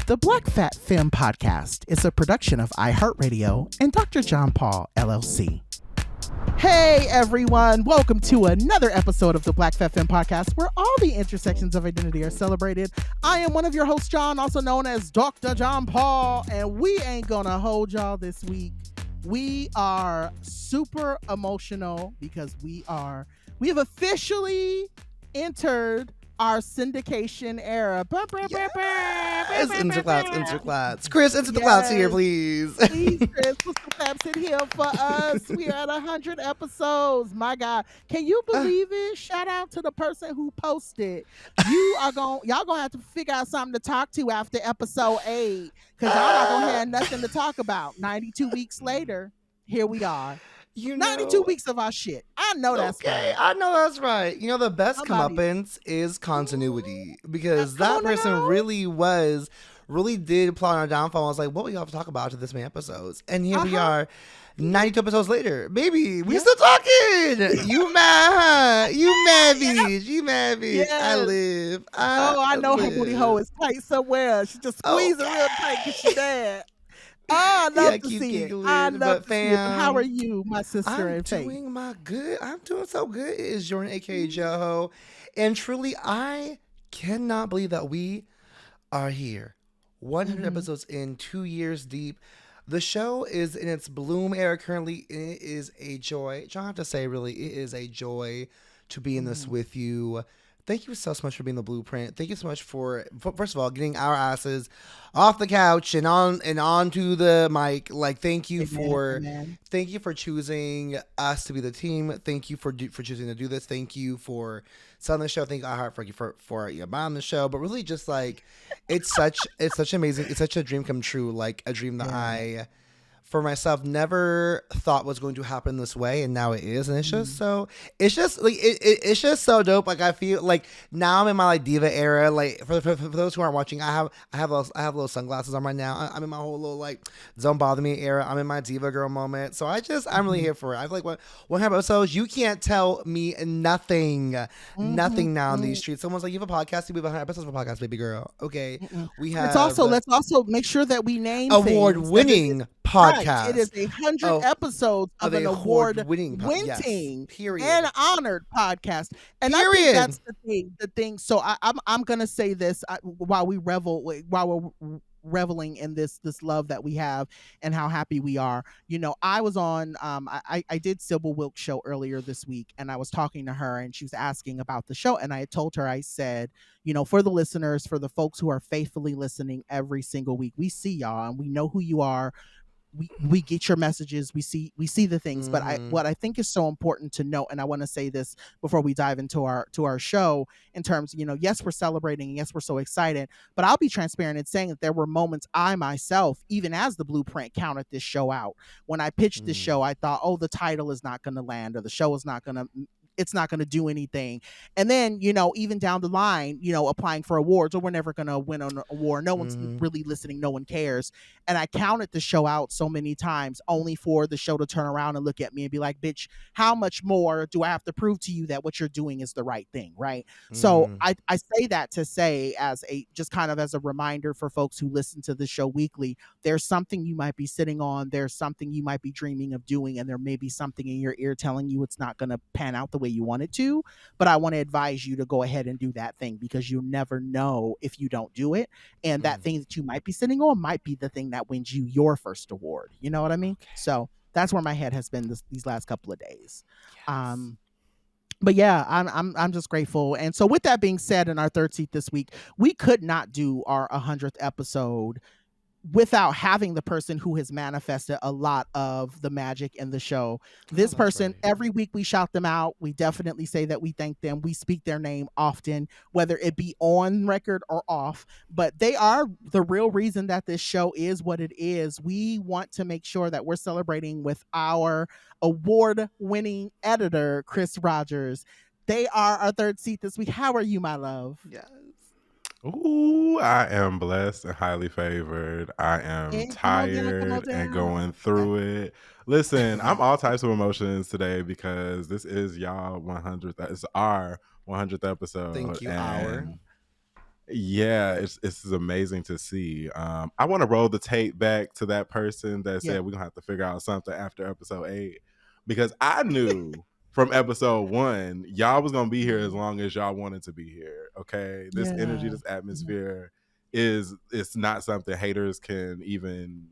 The Black Fat Femme Podcast is a production of iHeartRadio and Dr. John Paul, LLC. Hey everyone, welcome to another episode of the Black Fat Femme Podcast, where all the intersections of identity are celebrated. I am one of your hosts, John, also known as Dr. John Paul, and we ain't gonna hold y'all this week. We are super emotional because we have officially entered our syndication era. Yes, interclass. Chris, into the clouds here, please. Please, Chris, put some claps in here for us. We are at 100 episodes. My God. Can you believe it? Shout out to the person who posted. Y'all gonna have to figure out something to talk to after episode 8. Because y'all not gonna have nothing to talk about. 92 weeks later, here we are. 92 weeks of our shit. I know that's right. I know that's right. You know, the best comeuppance is continuity, because that person really did plot on our downfall. I was like, what we have to talk about after this many episodes? And here we are, 92 episodes later. Baby, we still talking. You mad, bitch. You mad, bitch. Yes. I live. I know her booty hole is tight somewhere. She just squeezing real tight because she bad. Oh, I love to see it. I love to see it. How are you, my sister and Faith? I'm doing so good. It is Jordan, aka Joho. And truly, I cannot believe that we are here. 100 episodes in, 2 years deep. The show is in its bloom era currently. It is a joy. I have to say, really, it is a joy to be in this with you. Thank you so much for being the blueprint. Thank you so much for first of all, getting our asses off the couch and onto the mic. Like, thank you for choosing us to be the team. Thank you for choosing to do this. Thank you for selling the show. Thank you, iHeart, for buying the show. But really, just like it's such amazing. It's such a dream come true. Like a dream that I, for myself, never thought was going to happen this way, and now it is, and it's just so dope. Like, I feel like now I'm in my like diva era. Like for those who aren't watching, I have little sunglasses on right now. I'm in my whole little like don't bother me era. I'm in my diva girl moment. So I'm really here for it. I feel like one episodes, you can't tell me nothing now in these streets. Someone's like, you have a podcast, we have 100 episodes of a podcast, baby girl. Okay, we have. Let's also make sure that we name award-winning podcast. Right. It is 100 episodes of an award-winning and honored podcast. And I think that's the thing. So I'm gonna say this while we're reveling in this love that we have and how happy we are. You know, I was on I did Sybil Wilkes' show earlier this week, and I was talking to her, and she was asking about the show, and I had told her, I said, you know, for the listeners, for the folks who are faithfully listening every single week, we see y'all and we know who you are. We get your messages, we see the things, but what I think is so important to note, and I want to say this before we dive into our show, in terms, you know, yes, we're celebrating, yes, we're so excited, but I'll be transparent in saying that there were moments I myself, even as the blueprint, counted this show out. When I pitched this show, I thought, oh, the title is not going to land, or the show is not going to do anything. And then, you know, even down the line, you know, applying for awards, or we're never going to win an award. No one's really listening. No one cares. And I counted the show out so many times, only for the show to turn around and look at me and be like, bitch, how much more do I have to prove to you that what you're doing is the right thing? Right. So I say that to say, as a reminder for folks who listen to the show weekly, there's something you might be sitting on. There's something you might be dreaming of doing. And there may be something in your ear telling you it's not going to pan out the way you want it to, but I want to advise you to go ahead and do that thing, because you never know if you don't do it, and that thing that you might be sitting on might be the thing that wins you your first award. You know what I mean? Okay. So that's where my head has been these last couple of days. Yes. But yeah, I'm just grateful. And so with that being said, in our third seat this week, we could not do our 100th episode without having the person who has manifested a lot of the magic in the show. This person, right. Every week we shout them out. We definitely say that we thank them. We speak their name often, whether it be on record or off, but they are the real reason that this show is what it is. We want to make sure that we're celebrating with our award-winning editor, Chris Rodgers. They are our third seat this week. How are you, my love? Yes. Ooh, I am blessed and highly favored. I am tired and going through it. Listen, I'm all types of emotions today because this is y'all 100th. It's our 100th episode. Thank you, Yeah, it's amazing to see. I want to roll the tape back to that person that Yeah. said we're gonna have to figure out something after episode 8, because I knew from episode 1 y'all was gonna be here as long as y'all wanted to be here. Okay, this energy, Yeah. this atmosphere is it's not something haters can even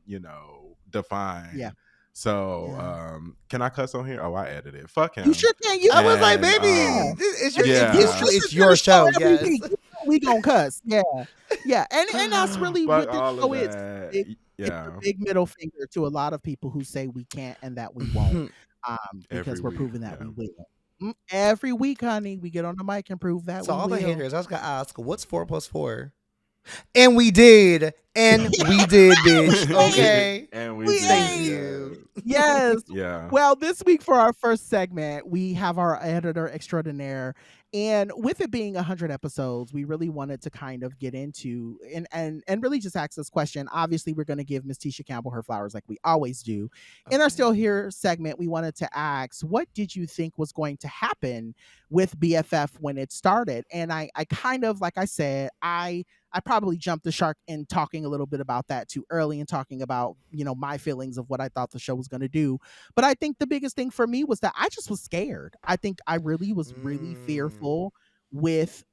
define. Yeah. So can I cuss on here? Oh, I edited. Fuck You him. sure can. You I was like, And baby, yeah. it's your show. every Yes. week. You know we gonna cuss. Yeah. Yeah. And that's really Fuck what this all of show is. that. It's a Yeah. big middle finger to a lot of people who say we can't and that we won't. Every Because we're week. proving that Yeah. we will. Every week, honey, we get on the mic and prove that So we all will. the haters, I was gonna ask, what's 4 plus 4? And we did. And we did, bitch. Okay. And we We did. Thank you. Yes. Yeah. Well, this week for our first segment, we have our editor extraordinaire. And with it being 100 episodes, we really wanted to kind of get into and really just ask this question. Obviously, we're going to give Miss Tisha Campbell her flowers like we always do. In our Still Here segment, we wanted to ask, what did you think was going to happen with BFF when it started? And I kind of, like I said, I probably jumped the shark in talking a little bit about that too early and talking about, my feelings of what I thought the show was going to do. But I think the biggest thing for me was that I just was scared. I think I really was really fearful with,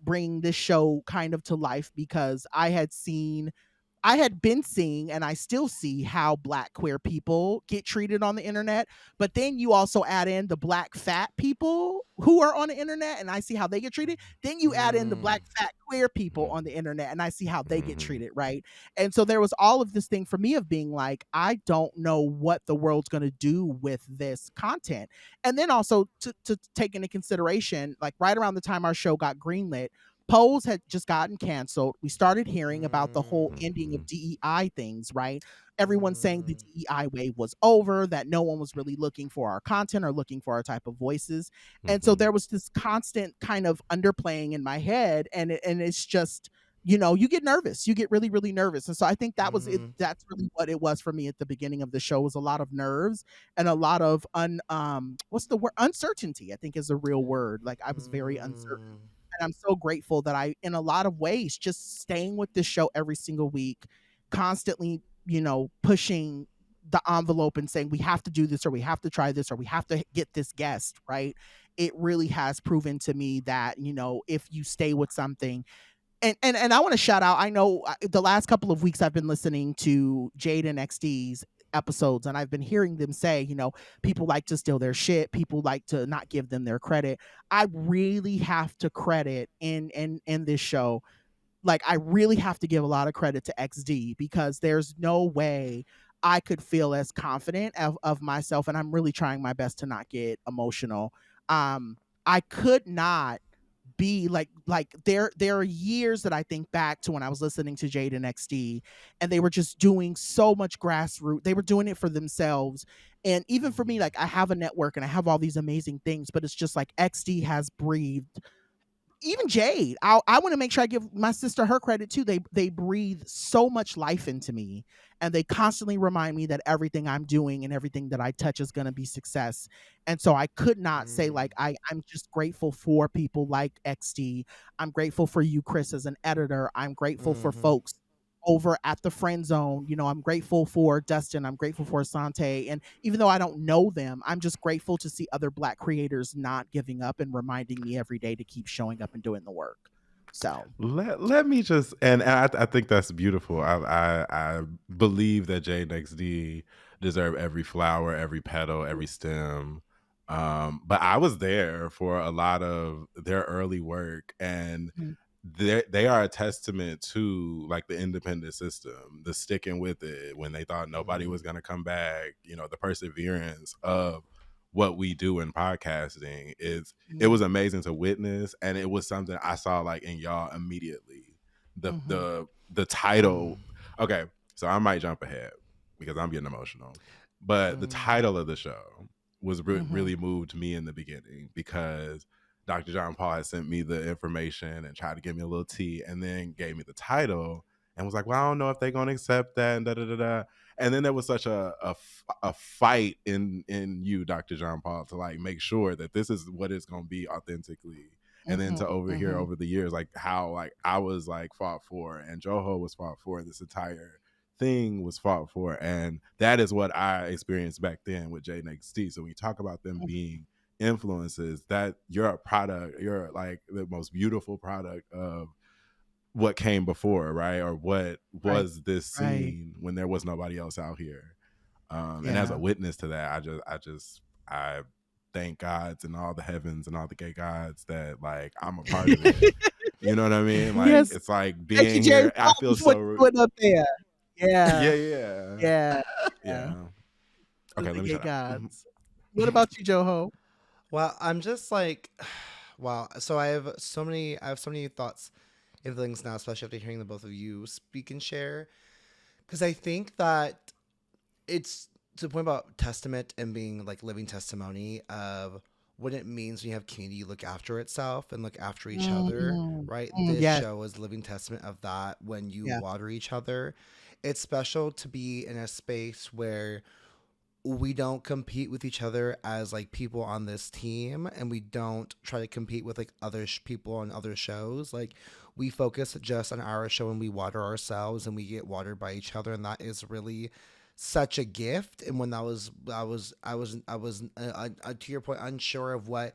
bringing this show kind of to life because I had been seeing and I still see how Black queer people get treated on the internet. But then you also add in the Black fat people who are on the internet and I see how they get treated. Then you add in the Black fat queer people on the internet and I see how they get treated, right? And so there was all of this thing for me of being like, I don't know what the world's going to do with this content. And then also to take into consideration, like right around the time our show got greenlit, Pose had just gotten canceled. We started hearing about the whole ending of DEI things, right? Everyone saying the DEI wave was over, that no one was really looking for our content or looking for our type of voices. And so there was this constant kind of underplaying in my head. And it's just, you get nervous. You get really, really nervous. And so I think that was it. That's really what it was for me at the beginning of the show, was a lot of nerves and a lot of what's the word? Uncertainty, I think is a real word. Like I was very uncertain. And I'm so grateful that I, in a lot of ways, just staying with this show every single week, constantly, pushing the envelope and saying, we have to do this, or we have to try this, or we have to get this guest, right? It really has proven to me that, if you stay with something, and I want to shout out, I know the last couple of weeks I've been listening to Jade and XD's episodes and I've been hearing them say, people like to steal their shit, people like to not give them their credit. I really have to credit in this show, like I really have to give a lot of credit to XD, because there's no way I could feel as confident of myself, and I'm really trying my best to not get emotional. I could not be like there are years that I think back to when I was listening to Jade and XD, and they were just doing so much grassroots. They were doing it for themselves. And even for me, like I have a network and I have all these amazing things, but it's just like XD has breathed, even Jade, I want to make sure I give my sister her credit too. They breathe so much life into me, and they constantly remind me that everything I'm doing and everything that I touch is going to be success. And so I could not say, like, I'm just grateful for people like XD. I'm grateful for you, Chris, as an editor. I'm grateful for folks over at the Friend Zone. I'm grateful for Dustin. I'm grateful for Asante. And even though I don't know them, I'm just grateful to see other Black creators not giving up and reminding me every day to keep showing up and doing the work. So let me just, and I think that's beautiful. I believe that JNXD deserve every flower, every petal, every stem. But I was there for a lot of their early work, and they are a testament to like the independent system, the sticking with it when they thought nobody was going to come back. The perseverance of what we do in podcasting it was amazing to witness, and it was something I saw like in y'all immediately. The title. Okay, so I might jump ahead because I'm getting emotional, but the title of the show was really moved me in the beginning, because Dr. John Paul had sent me the information and tried to give me a little tea, and then gave me the title and was like, well, I don't know if they're going to accept that, and da da da da. And then there was such a fight in you, Dr. John Paul, to like make sure that this is what it's going to be authentically. and then to overhear over the years like how like I was like fought for and Joho was fought for, this entire thing was fought for, and that is what I experienced back then with J Next D. So when you talk about them being influences, that you're a product, you're like the most beautiful product of what came before, right? Or what was this scene when there was nobody else out here. And as a witness to that, I thank gods and all the heavens and all the gay gods that like I'm a part of it. You know what I mean? Like it's like being here. I feel so up there. Yeah. Yeah. Okay, let me shut up. What about you, Joho? Well, I'm just like, wow. So I have so many thoughts and feelings now, especially after hearing the both of you speak and share, because I think that it's to the point about testament and being like living testimony of what it means when you have community look after itself and look after each other, right? This show is living testament of that. When you water each other, it's special to be in a space where we don't compete with each other as like people on this team, and we don't try to compete with like other people on other shows. Like we focus just on our show and we water ourselves and we get watered by each other, and that is really such a gift. And when I was to your point, unsure of what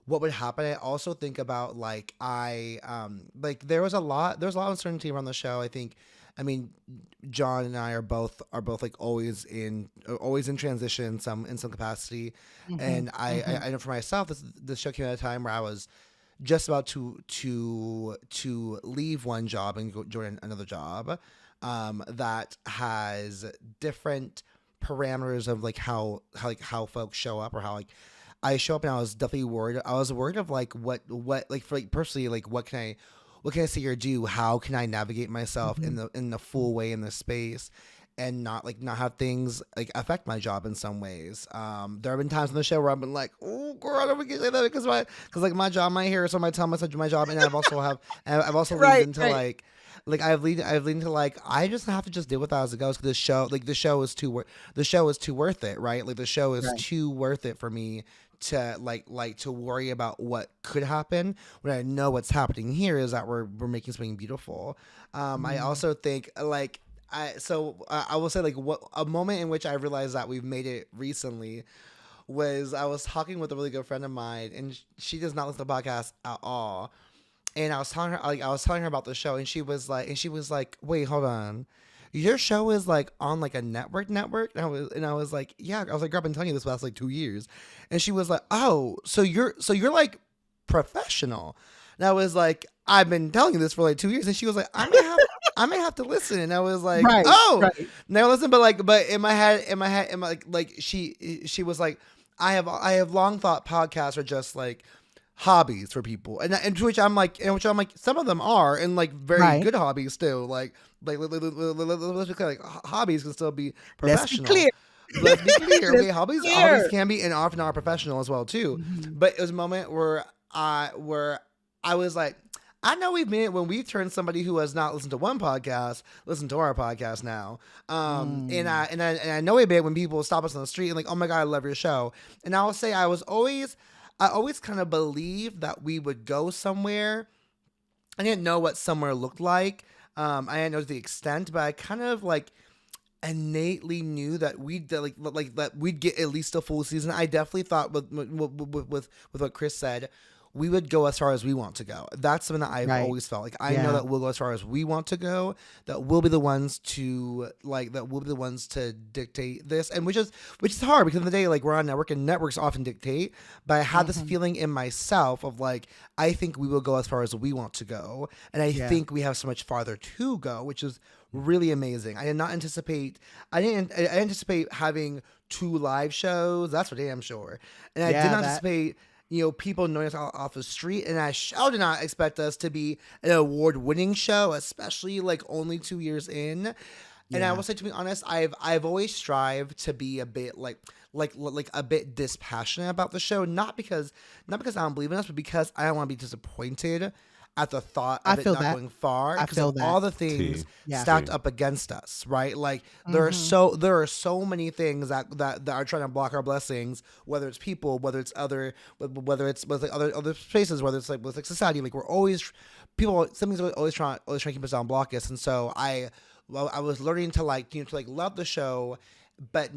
would happen, I also think about like like there was a lot of uncertainty around the show. I mean, John and I are both like always in transition in some capacity, and I know for myself this show came at a time where I was just about to leave one job and go join another job that has different parameters of like how folks show up, or how like I show up. And I was definitely worried. I was worried of like what like for like personally, like what can I say or do? How can I navigate myself in the full way in this space, and not have things like affect my job in some ways? There have been times on the show where I've been like, oh girl, I don't forget that because like my job, my hair, so I tell myself my job, and I've also leaned into like I've leaned to like I just have to just deal with that as it goes. Cause the show is too worth it, right? Like the show is too worth it for me to like to worry about what could happen when I know what's happening here is that we're making something beautiful. I also think like I will say like what a moment in which I realized that we've made it recently was I was talking with a really good friend of mine, and she does not listen to podcasts at all. And I was telling her about the show, and she was like, wait, hold on. Your show is like on like a network. And I was like, yeah. I was like, girl, I've been telling you this past like 2 years. And she was like, oh, so you're like professional. And I was like, I've been telling you this for like 2 years. And she was like, I may have to listen. And I was like, now listen. But in my head, like she was like, I have long thought podcasts are just like hobbies for people, and to which I'm like, some of them are, and like very good hobbies still. Like hobbies can still be professional. Let's be clear. Okay, hobbies can be and often are professional as well too. But it was a moment where I was like, I know we've made it when we've turned somebody who has not listened to one podcast listen to our podcast now. And I know we've made it when people stop us on the street and like, oh my God, I love your show. And I will say I always kind of believed that we would go somewhere. I didn't know what somewhere looked like. I didn't know the extent, but I kind of like innately knew that we'd that we'd get at least a full season. I definitely thought with what Chris said, we would go as far as we want to go. That's something that I've always felt like. I know that we'll go as far as we want to go. That we'll be the ones to dictate this, and which is hard because in the day, like we're on network and networks often dictate. But I had this feeling in myself of like, I think we will go as far as we want to go, and I think we have so much farther to go, which is really amazing. I didn't anticipate having 2 live shows. That's for damn sure, and I didn't anticipate people knowing us off the street, and I did not expect us to be an award-winning show, especially like only 2 years in. Yeah. And I will say, to be honest, I've always strived to be a bit like a bit dispassionate about the show, not because I don't believe in us, but because I don't want to be disappointed. at the thought of it not going far because of all the things stacked up against us, right? Like there are so many things that are trying to block our blessings, whether it's people, whether it's other spaces, whether it's like with like society. Like we're always something's always trying to keep us down, block us. And so I was learning to to love the show, but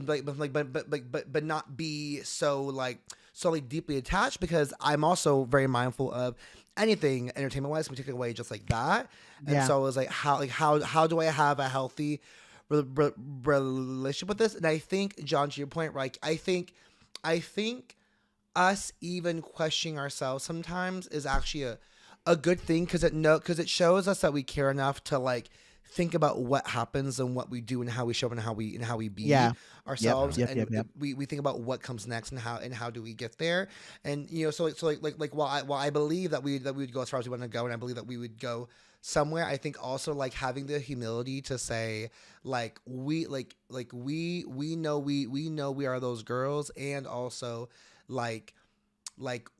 not be so deeply attached, because I'm also very mindful of anything entertainment wise can take away just like that. And so I was like, how do I have a healthy relationship with this? And I think, John, to your point, right? I think us even questioning ourselves sometimes is actually a good thing, because it shows us that we care enough to think about what happens and what we do and how we show up and how we be ourselves. We think about what comes next and how do we get there. And while I believe that we would go as far as we want to go, and I believe that we would go somewhere, I think also having the humility to say we know we are those girls, and also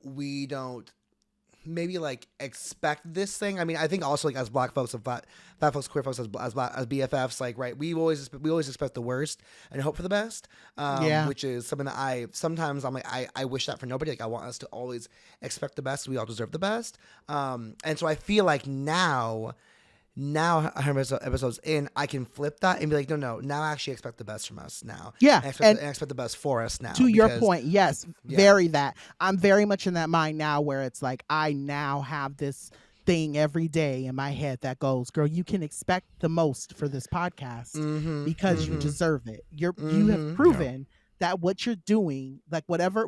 we don't maybe expect this thing. I mean, I think also as Black folks, fat folks, queer folks, as BFFs, right, we always expect the worst and hope for the best. Which is something that I'm I wish that for nobody. I want us to always expect the best. We all deserve the best. And so I feel like now 100 episodes in, I can flip that and be like, no, now I actually expect the best from us now. Yeah. And expect the best for us now. To your point, yes, very that. I'm very much in that mind now where it's I now have this thing every day in my head that goes, girl, you can expect the most for this podcast because you deserve it. You have proven that what you're doing, whatever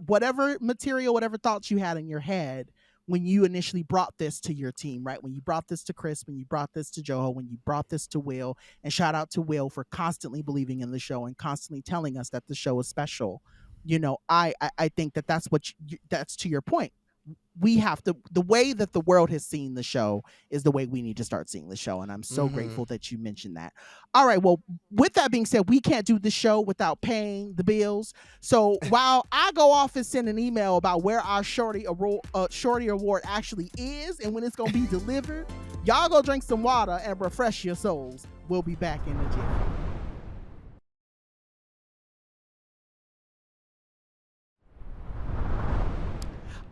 material, whatever thoughts you had in your head, when you initially brought this to your team, right? When you brought this to Chris, when you brought this to Joho, when you brought this to Will, and shout out to Will for constantly believing in the show and constantly telling us that the show is special. I think that's that's to your point. We have to, the way that the world has seen the show is the way we need to start seeing the show. And I'm so grateful that you mentioned that. All right. Well, with that being said, we can't do the show without paying the bills. So while I go off and send an email about where our Shorty Award actually is and when it's going to be delivered, y'all go drink some water and refresh your souls. We'll be back in a jiffy.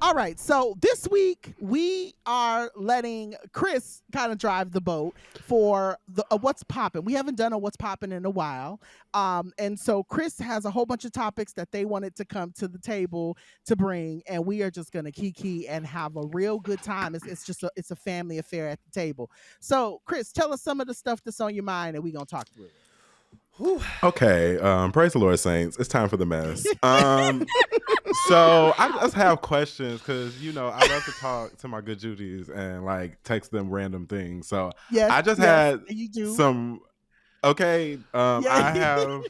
All right, so this week we are letting Chris kind of drive the boat for the What's Poppin'. We haven't done a What's Poppin' in a while, and so Chris has a whole bunch of topics that they wanted to come to the table to bring, and we are just gonna kiki and have a real good time. It's a family affair at the table. So, Chris, tell us some of the stuff that's on your mind, and we're gonna talk through it. Whew. Okay, praise the Lord, saints. It's time for the mess. So I just have questions because I love to talk to my good Judies and text them random things. So I just had some. Okay, I have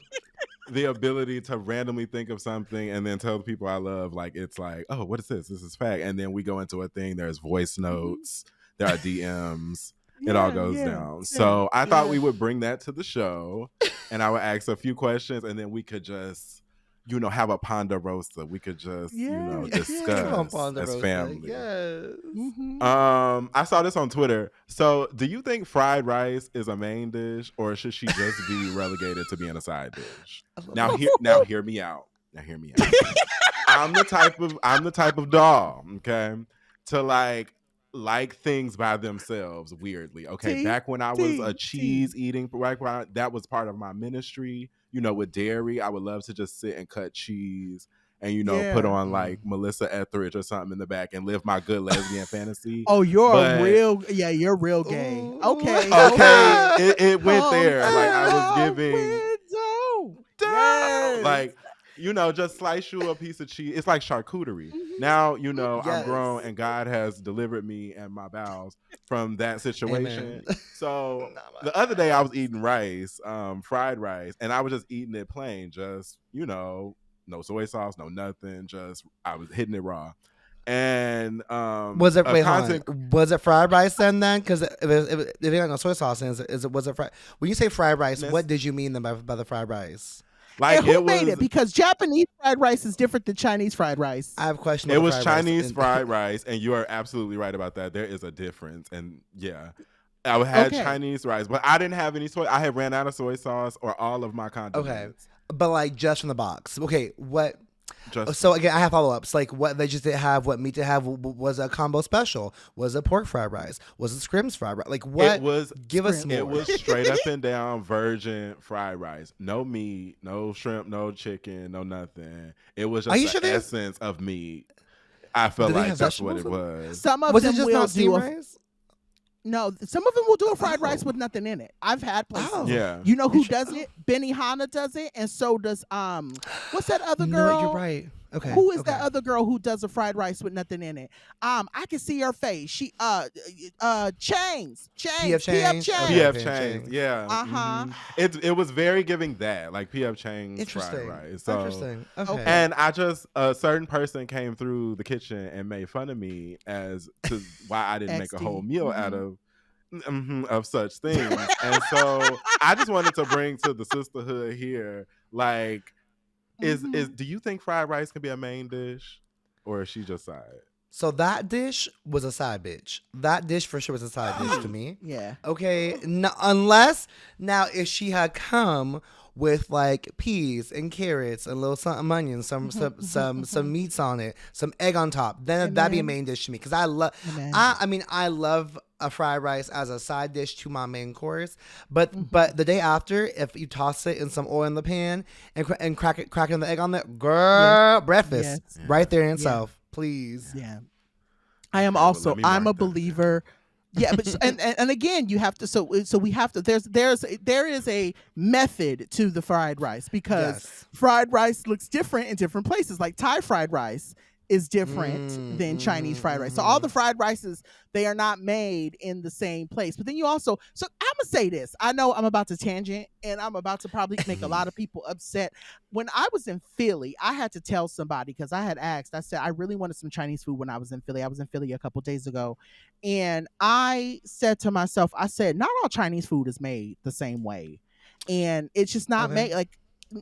the ability to randomly think of something and then tell the people I love oh, what is this? This is fact. And then we go into a thing. There's voice notes. There are DMs. It all goes down. So I thought we would bring that to the show, and I would ask a few questions, and then we could just, have a ponderosa. We could just, discuss as family. Yes. I saw this on Twitter. So, do you think fried rice is a main dish, or should she just be relegated to being a side dish? Now, hear me out. I'm the type of dog, okay, to like things by themselves weirdly. Okay, back when I was a cheese eating, that was part of my ministry. With dairy, I would love to just sit and cut cheese and put on Melissa Etheridge or something in the back and live my good lesbian fantasy. Oh, you're real gay. Ooh. Okay. It went there. I was giving just slice you a piece of cheese. It's like charcuterie. Now, I'm grown and God has delivered me and my bowels from that situation. Amen. So the other day I was eating rice, fried rice, and I was just eating it plain, just, no soy sauce, no nothing. Just, I was hitting it raw. And was it fried rice then? Because if you got no soy sauce in it, was it fried? When you say fried rice, what did you mean by the fried rice? Like, and who made it? Because Japanese fried rice is different than Chinese fried rice. I have a question. It was Chinese fried rice, and you are absolutely right about that. There is a difference, and I had Chinese rice, but I didn't have any soy. I had ran out of soy sauce or all of my condiments. Okay, but like just from the box. Okay, what? So again, I have follow-ups. Like, what they just didn't have, what meat to have was a combo special. Was it pork fried rice? Was it scrims fried rice? Like, what? It was. Give us more. It was straight up and down virgin fried rice. No meat, no shrimp, no chicken, no nothing. It was just the essence of meat. I felt like that's what it was. Some of them will do rice. No, some of them will do a fried rice with nothing in it. I've had places. Yeah. You know who does it? Benihana does it, and so does what's that other girl? No, you're right. Okay. Who is that other girl who does a fried rice with nothing in it? I can see her face. She Chains. PF Chang's. Yeah. Mm-hmm. It was very giving that, like PF Chang's fried rice. So, interesting. Okay. And a certain person came through the kitchen and made fun of me as to why I didn't make a whole meal out of such things. And so I just wanted to bring to the sisterhood here, like, do you think fried rice can be a main dish, or is she just side? So that dish was a side bitch. That dish for sure was a side dish to me. Yeah. Okay. No, unless now if she had come with like peas and carrots and a little something onions, some meats on it, some egg on top, then that'd be a main dish to me. Because I love a fried rice as a side dish to my main course. But the day after, if you toss it in some oil in the pan and cracking the egg on there, girl, breakfast right there in itself. Please. Yeah. I am also. I'm a believer. Yeah, but and again, you have to. So we have to. There is a method to the fried rice, because fried rice looks different in different places. Like Thai fried rice is different than Chinese fried rice. So all the fried rices, they are not made in the same place. But then you also, so I'm gonna say this. I know I'm about to tangent, and I'm about to probably make a lot of people upset. When I was in Philly, I had to tell somebody, because I had asked, I said, I really wanted some Chinese food when I was in Philly. I was in Philly a couple days ago. And I said to myself, I said, not all Chinese food is made the same way. And it's just not made like,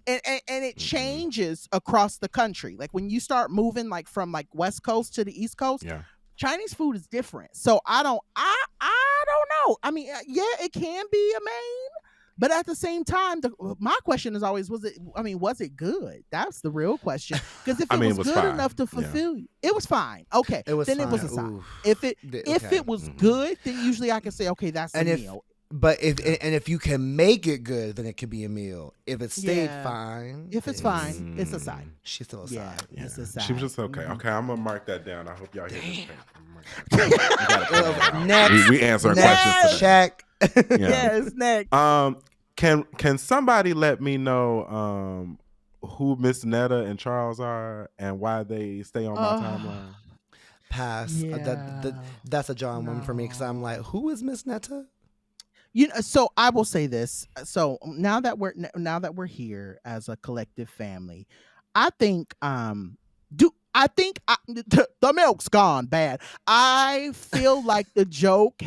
and it changes across the country. Like when you start moving like from like West Coast to the East Coast, Chinese food is different. So I don't know. I mean, it can be a main, but at the same time, my question is always, was it good? That's the real question. Because if it was good enough to fulfill you, it was fine. Okay, it was a sign. If it was good, then usually I can say, okay, that's a meal. But if you can make it good, then it could be a meal. If it stayed fine, if it's fine, it's a side. She's still a side. It's a side. She was just okay. Okay, I'm gonna mark that down. I hope y'all hear this. Next, we answer questions. Check. Yes, next. Can somebody let me know who Miss Netta and Charles are and why they stay on my timeline? Pass. That's a John one for me, because I'm like, who is Miss Netta? So I will say this. So now that we're here as a collective family, I think the milk's gone bad. I feel like the joke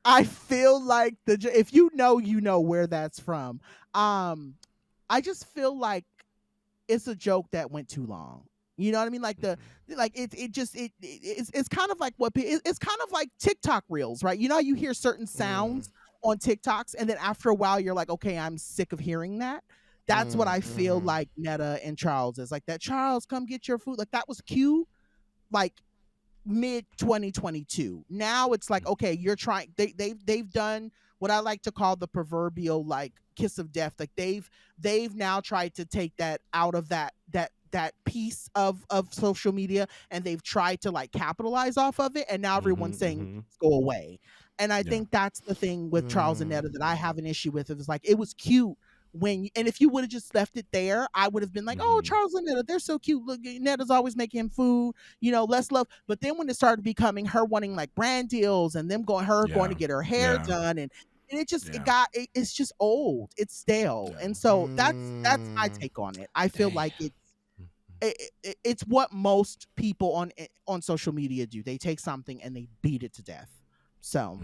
if you know where that's from. I just feel like it's a joke that went too long. You know what I mean? Like it's kind of like it's kind of like TikTok reels, right? You know how you hear certain sounds on TikToks, and then after a while you're like, okay, I'm sick of hearing that. That's what I feel like Netta and Charles is like. That Charles, come get your food. Like that was cute, like mid 2022. Now it's like, okay, you're trying. They've done what I like to call the proverbial like kiss of death. Like they've now tried to take that out of that piece of social media, and they've tried to like capitalize off of it, and now everyone's saying go away. And I think that's the thing with Charles and Netta that I have an issue with. It was like, it was cute and if you would have just left it there, I would have been like, oh, Charles and Netta, they're so cute. Look, Netta's always making him food, less love. But then when it started becoming her wanting like brand deals, and them going to get her hair done, and it just it's just old, it's stale. And so that's my take on it. I feel like it's what most people on social media do. They take something and they beat it to death. So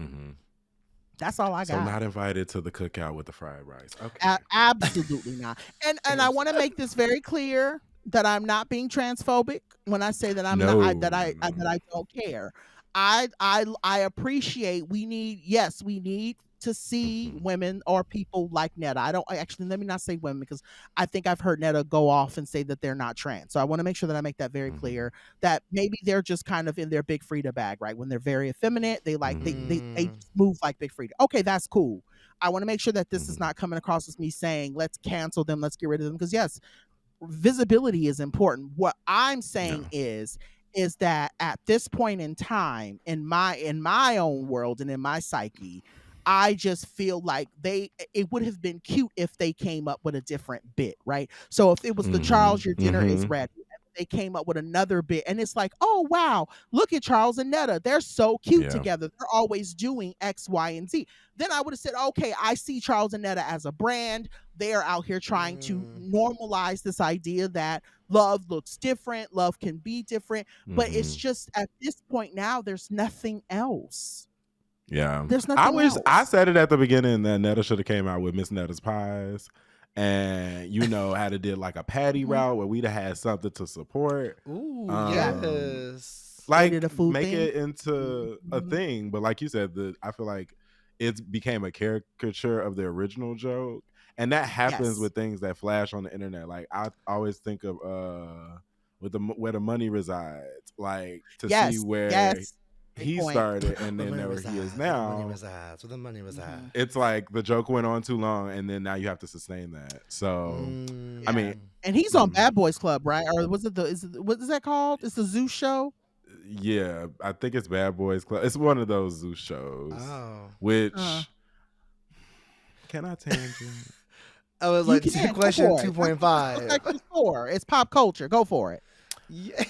That's all I So got. not invited to the cookout with the fried rice. Okay. Absolutely not. And I want to make this very clear that I'm not being transphobic when I say that I'm not No, that I don't care. I appreciate we need to see women or people like Netta. Let me not say women because I think I've heard Netta go off and say that they're not trans. So I want to make sure that I make that very clear that maybe they're just kind of in their Big Frida bag, right? When they're very effeminate, they just move like Big Frida. Okay, that's cool. I want to make sure that this is not coming across as me saying let's cancel them, let's get rid of them, because yes, visibility is important. What I'm saying is that at this point in time in my own world and in my psyche, I just feel like it would have been cute if they came up with a different bit, right? So if it was the Charles, your dinner is ready, they came up with another bit and it's like, oh wow, look at Charles and Netta, they're so cute together, they're always doing X, Y, and Z. Then I would have said, okay, I see Charles and Netta as a brand. They are out here trying to normalize this idea that love looks different, love can be different, but it's just at this point now there's nothing else. Yeah. There's nothing else. I said it at the beginning that Netta should have came out with Miss Netta's Pies and had to did like a patty route where we'd have had something to support. Ooh, yes. Like make it into a thing. But like you said, I feel like it became a caricature of the original joke. And that happens with things that flash on the internet. Like I always think of where the money resides. Like to see where he started and then where he is now. Where the money resides. It's like the joke went on too long and then now you have to sustain that. So I mean, and he's on Bad Boys Club, right? Or was it what is that called? It's the Zeus show? Yeah, I think it's Bad Boys Club. It's one of those Zeus shows. Oh. Which can I tangent? I was like, question 2.5. It's pop culture. Go for it. Yeah.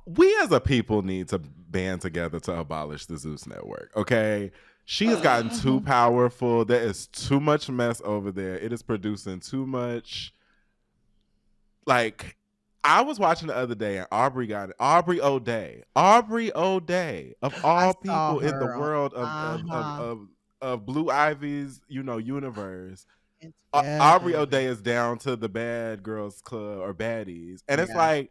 We as a people need to band together to abolish the Zeus network, okay? She has gotten too powerful. There is too much mess over there. It is producing too much. Like, I was watching the other day and Aubrey O'Day of all people in the world of Blue Ivy's, universe. Aubrey O'Day is down to the Bad Girls Club or Baddies. And it's like,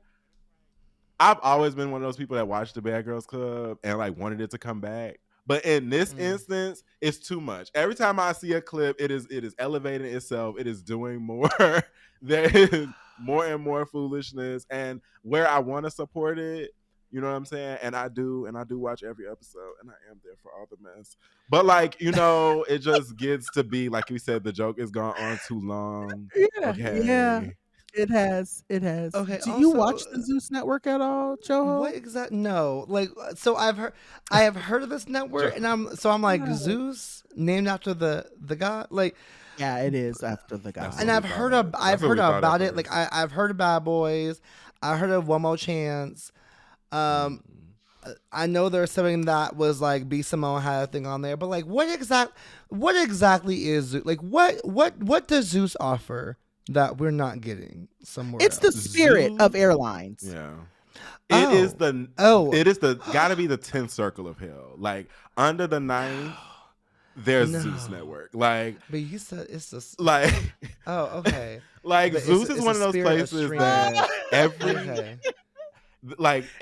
I've always been one of those people that watched the Bad Girls Club and like wanted it to come back. But in this instance, it's too much. Every time I see a clip, it is elevating itself. It is doing more. There is more and more foolishness. And where I want to support it, you know what I'm saying? And I do watch every episode and I am there for all the mess. But like, it just gets to be, like we said, the joke has gone on too long. Yeah. It has. Okay. Do you watch the Zeus Network at all, Joe? What exactly? No. Like, so I have heard of this network, and I'm like Zeus, named after the god. Like, yeah, it is after the god. And I've heard about it. Like, I've heard of Bad Boys. I heard of One More Chance. I know there's something that was like B Simone had a thing on there, but like, what exactly is like what does Zeus offer that we're not getting somewhere else? It's the spirit Zeus of airlines. Yeah. It is the gotta be the 10th circle of hell. Like under the 9th, there's Zeus Network. Like, but you said it's just like okay. Like but Zeus is one of those places that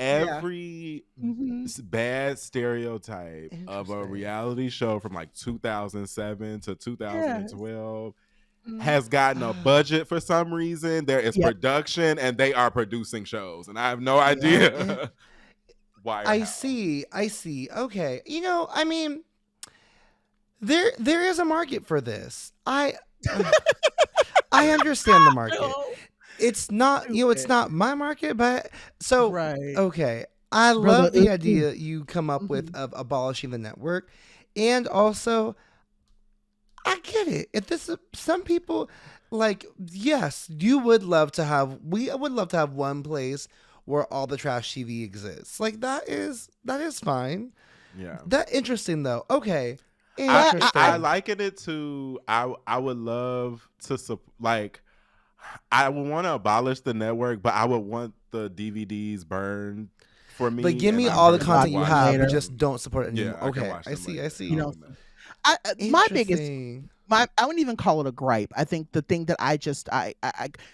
every bad stereotype of a reality show from like 2007 to 2012 has gotten a budget for some reason. There is production and they are producing shows, and I have no idea why. I see. Okay, I mean, there is a market for this. I understand the market. It's not, it's not my market, but so okay. I love the idea you come up with of abolishing the network, and also I get it. If this is some people like, yes, we would love to have one place where all the trash TV exists. Like that is fine. Yeah. That interesting though. Okay. I liken it to I would love to like. I would want to abolish the network, but I would want the DVDs burned for me. Like, give me all the content you have, but just don't support it anymore. Okay, I see. My biggest I wouldn't even call it a gripe. I think the thing that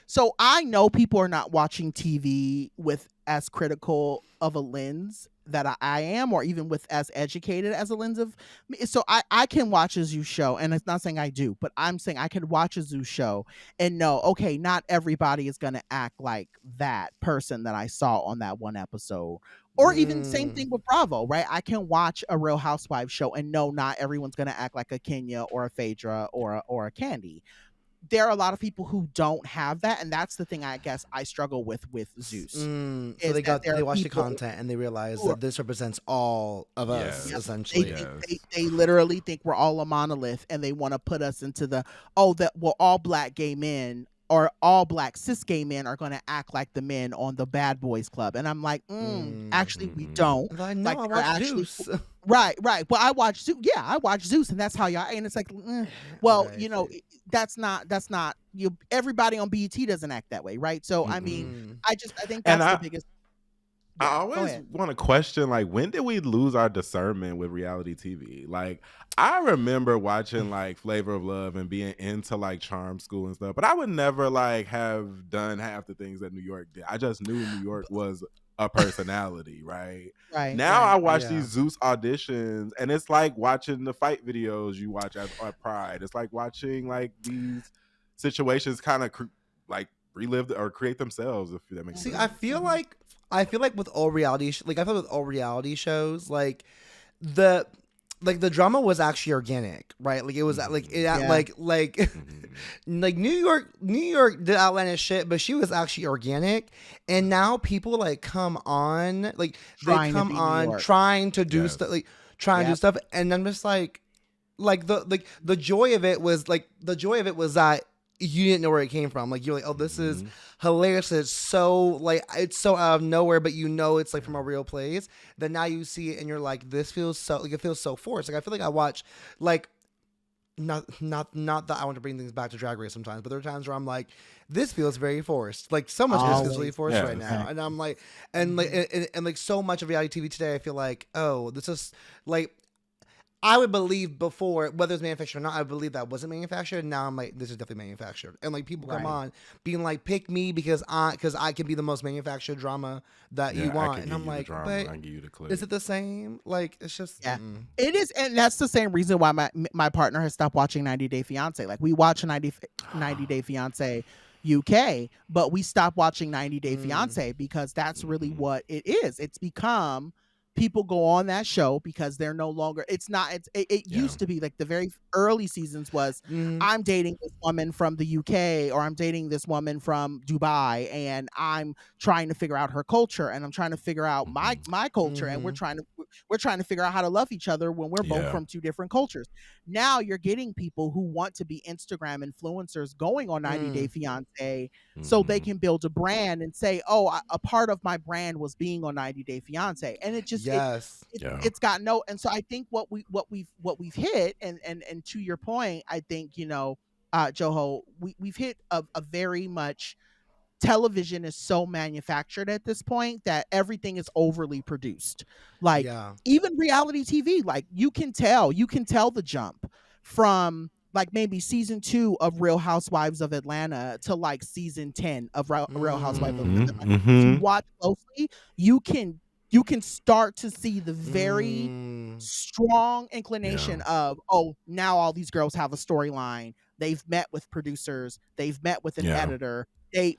so I know people are not watching TV with as critical of a lens that I am, or even with as educated as a lens of me. So I can watch a Zoo show, and it's not saying I do, but I'm saying I could watch a Zoo show and know, okay, not everybody is going to act like that person that I saw on that one episode. Or even same thing with Bravo, right? I can watch a Real Housewives show and know not everyone's going to act like a Kenya or a Phaedra or a Candy. There are a lot of people who don't have that, and that's the thing I guess I struggle with Zeus. So they watch the content and they realize that this represents all of us, essentially. They literally think we're all a monolith, and they want to put us into the all black gay men or all black cis gay men are going to act like the men on the Bad Boys Club. And I'm like, actually, we don't. I watch Zeus. Right. Well, I watch Zeus. Yeah, I watch Zeus, and that's how y'all. And it's like, well, that's not you. Everybody on BET doesn't act that way, right? So I mean, I think that's the biggest. I always want to question, like, when did we lose our discernment with reality TV? Like, I remember watching like Flavor of Love and being into like Charm School and stuff, but I would never like have done half the things that New York did. I just knew New York was a personality, right? Now I watch these Zeus auditions, and it's like watching the fight videos you watch at Pride. It's like watching like these situations kind of like relive or create themselves, if that makes sense. I feel like with all reality, shows, like the drama was actually organic, right? Like it was like New York did outlandish shit, but she was actually organic. And now people like come on, like they come on trying to do stuff, like trying to do stuff, and I'm just like the joy of it was that you didn't know where it came from. Like you're like, oh, this is hilarious. It's so out of nowhere, but it's like from a real place. Then now you see it and you're like, this feels so like it feels so forced. Like I feel like I watch like not that I want to bring things back to Drag Race sometimes, but there are times where I'm like, this feels very forced. Like so much of this feels really forced right now. And I'm like, and like so much of reality TV today, I feel like, oh, this is like, I would believe before, whether it's manufactured or not, I believe that wasn't manufactured. And now I'm like, this is definitely manufactured. And like people come on being like, pick me because I can be the most manufactured drama that you want. And I'm like, but is it the same? Like, it's just it is. And that's the same reason why my partner has stopped watching 90 Day Fiance. Like we watch 90 Day Fiance UK, but we stopped watching 90 Day Fiance because that's really what it is. It's become people go on that show because they're no longer, it used to be like the very early seasons was I'm dating this woman from the UK or I'm dating this woman from Dubai and I'm trying to figure out her culture and I'm trying to figure out my culture and we're trying to figure out how to love each other when we're both from two different cultures. Now you're getting people who want to be Instagram influencers going on 90 Day Fiance so they can build a brand and say, oh, a part of my brand was being on 90 Day Fiance. And it just it's got no. And so I think what we've hit and to your point, I think Joho, we've hit a very much television is so manufactured at this point that everything is overly produced. Like even reality TV, like you can tell the jump from like maybe season 2 of Real Housewives of Atlanta to like season 10 of Real Housewives of Atlanta. If you watch closely, you can start to see the very strong inclination of, oh, now all these girls have a storyline. They've met with producers. They've met with an editor. They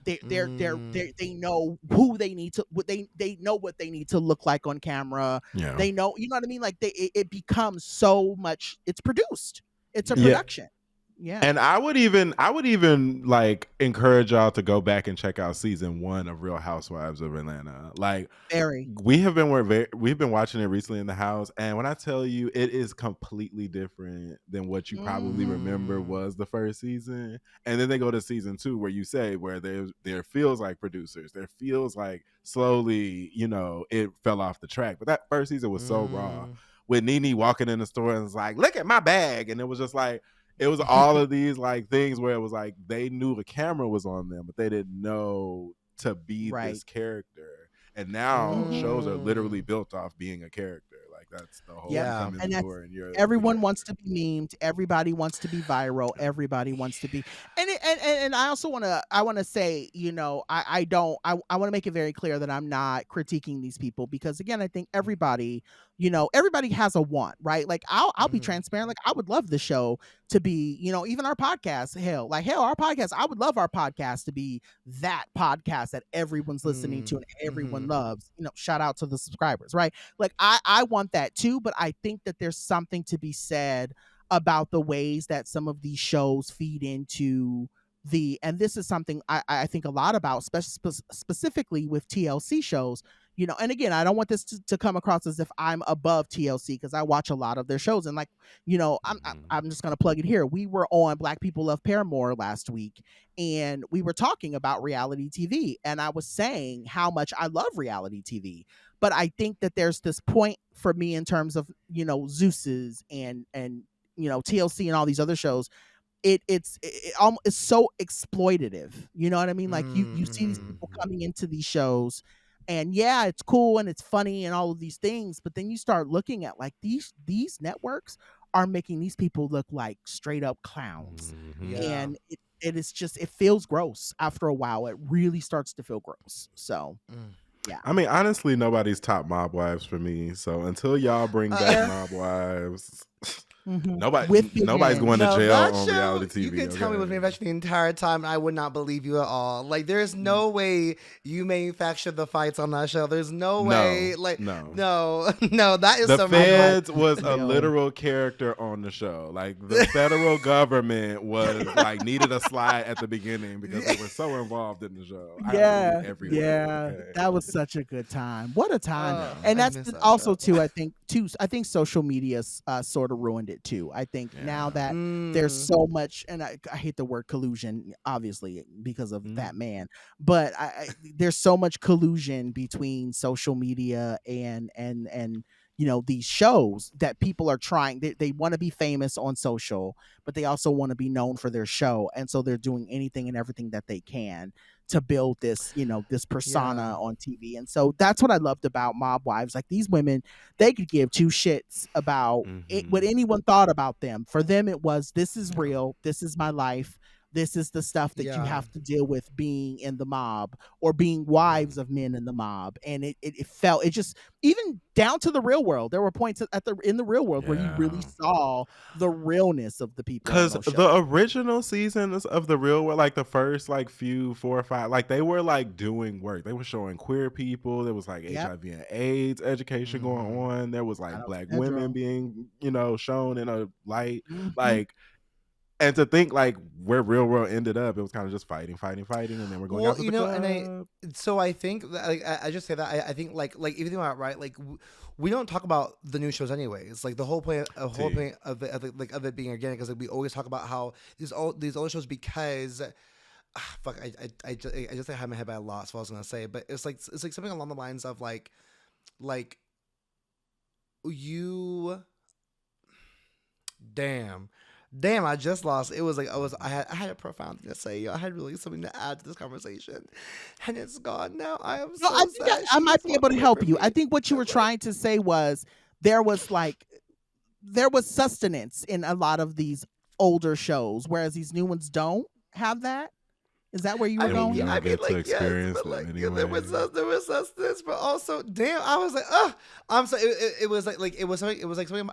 know who they need to. They know what they need to look like on camera. They know, you know what I mean. Like it becomes so much. It's produced. It's a production. Yeah. And I would even like encourage y'all to go back and check out season 1 of Real Housewives of Atlanta. Like we've been watching it recently in the house, and when I tell you it is completely different than what you probably remember was the first season. And then they go to season 2 where there feels like producers. There feels like slowly, it fell off the track. But that first season was so raw. With Nene walking in the store and was like, look at my bag. And it was just like, it was all of these like things where it was like they knew the camera was on them, but they didn't know to be this character. And now shows are literally built off being a character. Like that's the whole Yeah. come in And the that's door and you're the everyone wants to character. be memed. Everybody wants to be viral. Everybody wants to be, and I also want to say, I want to make it very clear that I'm not critiquing these people because again, I think everybody, everybody has a want, right? Like I'll be transparent. Like I would love the show to be, even our podcast, our podcast. I would love our podcast to be that podcast that everyone's listening to and everyone loves. Shout out to the subscribers, right? Like I want that too, but I think that there's something to be said about the ways that some of these shows feed into and this is something I think a lot about, specifically with TLC shows. And again, I don't want this to come across as if I'm above TLC because I watch a lot of their shows. And like, I'm just going to plug it here. We were on Black People Love Paramore last week and we were talking about reality TV. And I was saying how much I love reality TV. But I think that there's this point for me in terms of, Zeus's and TLC and all these other shows. It's so exploitative. You know what I mean? Like you see these people coming into these shows and yeah, it's cool and it's funny and all of these things, but then you start looking at like these networks are making these people look like straight up clowns. And it is just, it feels gross after a while. It really starts to feel gross. So yeah. I mean, honestly, nobody's top Mob Wives for me. So until y'all bring back Mob Wives, nobody's going to jail on reality TV. You can tell me was manufactured the entire time, and I would not believe you at all. Like, there's no way you manufactured the fights on that show. There's no way. Like, no, that is the Feds was a literal character on the show. Like, the federal government was like needed a slide at the beginning because they were so involved in the show. That was such a good time. What a time! And that's also too. I think social media sort of ruined it too. I think now that there's so much, and I hate the word collusion, obviously because of that man, but there's so much collusion between social media and these shows that people are trying. They want to be famous on social, but they also want to be known for their show, and so they're doing anything and everything that they can to build this, this persona on TV. And so that's what I loved about Mob Wives. Like these women, they could give two shits about what anyone thought about them. For them, it was, this is real. This is my life. This is the stuff that you have to deal with being in the mob or being wives of men in the mob. And it felt, it just, even down to the real world, there were points in the real world where you really saw the realness of the people. Because the original seasons of the real world, like the first like few 4 or 5, like they were like doing work. They were showing queer people. There was like HIV and AIDS education going on. There was like Black women being, shown in a light. Like, and to think like where real world ended up, it was kind of just fighting, and then we're going out to the club. So I think that, like I just say that I think like if you think about it, right, like we don't talk about the new shows anyways. Like the whole point of it being organic is like we always talk about how these old shows because. I just had my head by a lot, so I was gonna say, but it's like something along the lines of like you. Damn, I just lost. It was like I had a profound thing to say. I had really something to add to this conversation, and it's gone now. I am so sad. I might be able to help you. I think what you were trying to say was there was sustenance in a lot of these older shows, whereas these new ones don't have that. Is that where you were going? I mean, like, experience yes, but like, anyway. there was sustenance, but also, damn, I was like, I'm so. It was like it was something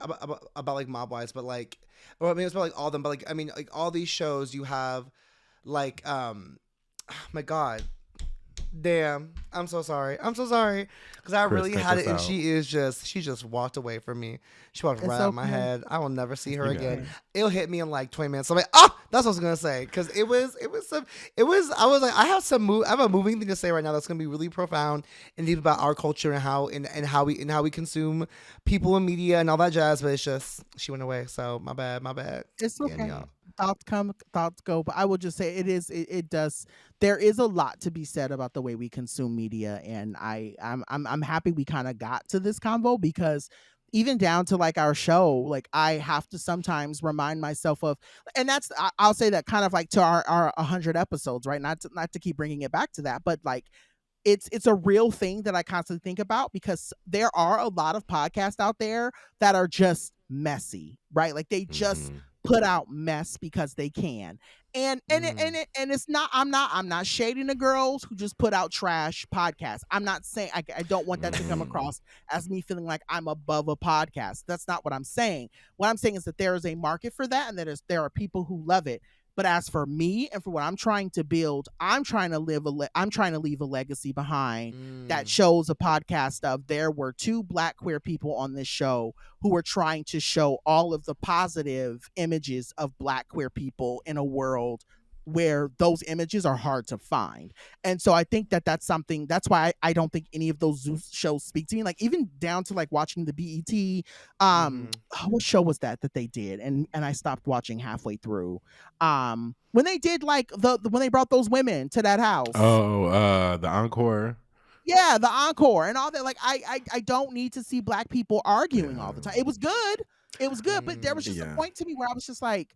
about like Mob Wives, but like, or I mean, it was about like all of them, but like, I mean, like all these shows you have, like, oh my God. Damn, I'm so sorry because I really had it, and she just walked away from me. She walked right out of my head. I will never see her again. It'll hit me in like 20 minutes. So I'm like, that's what I was gonna say because I was like, I have a moving thing to say right now that's gonna be really profound and deep about our culture and how we consume people and media and all that jazz. But it's just she went away. So my bad. It's okay. Again, thoughts come, thoughts go. But I will just say it does. There is a lot to be said about the way we consume media, and I'm happy we kind of got to this convo because even down to like our show, like I have to sometimes remind myself of, and that's I'll say that kind of like to our 100 episodes, right? Not to keep bringing it back to that, but like it's a real thing that I constantly think about, because there are a lot of podcasts out there that are just messy, right? Like they just put out mess because they can. And it's not, I'm not shading the girls who just put out trash podcasts. I'm not saying, I don't want that to come across as me feeling like I'm above a podcast. That's not what I'm saying. What I'm saying is that there is a market for that, and that there are people who love it. But as for me and for what I'm trying to build, I'm trying to leave a legacy behind that shows a podcast of, there were 2 Black queer people on this show who were trying to show all of the positive images of Black queer people in a world where those images are hard to find. And so I think that that's something, that's why I don't think any of those Zeus shows speak to me. Like even down to like watching the BET, what show was that they did? And I stopped watching halfway through. When they did like when they brought those women to that house. Oh, the Encore. Yeah, the Encore and all that. Like I don't need to see Black people arguing all the time. It was good. But there was just a point to me where I was just like,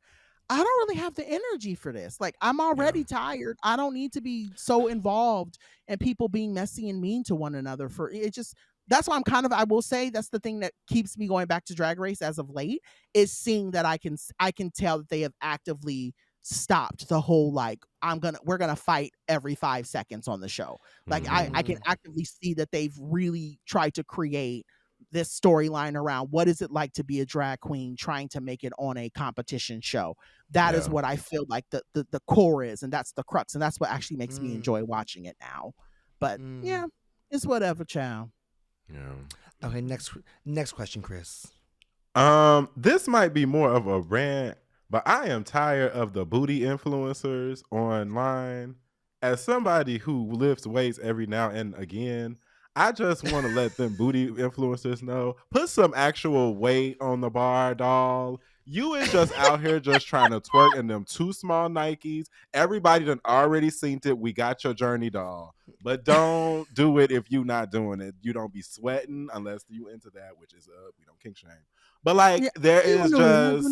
I don't really have the energy for this. Like, I'm already tired. I don't need to be so involved in people being messy and mean to one another. For it just, that's why I will say that's the thing that keeps me going back to Drag Race as of late, is seeing that I can tell that they have actively stopped the whole like, we're gonna fight every 5 seconds on the show. Like I can actively see that they've really tried to create this storyline around what is it like to be a drag queen trying to make it on a competition show. That is what I feel like the core is, and that's the crux, and that's what actually makes me enjoy watching it now. But yeah, it's whatever, child. Yeah. Okay, next question, Chris. This might be more of a rant, but I am tired of the booty influencers online. As somebody who lifts weights every now and again, I just want to let them booty influencers know, put some actual weight on the bar, doll. You is just out here just trying to twerk in them 2 small Nikes. Everybody done already seen it. We got your journey, doll. But don't do it if you not doing it. You don't be sweating unless you into that, which is we don't kink shame. But like there is just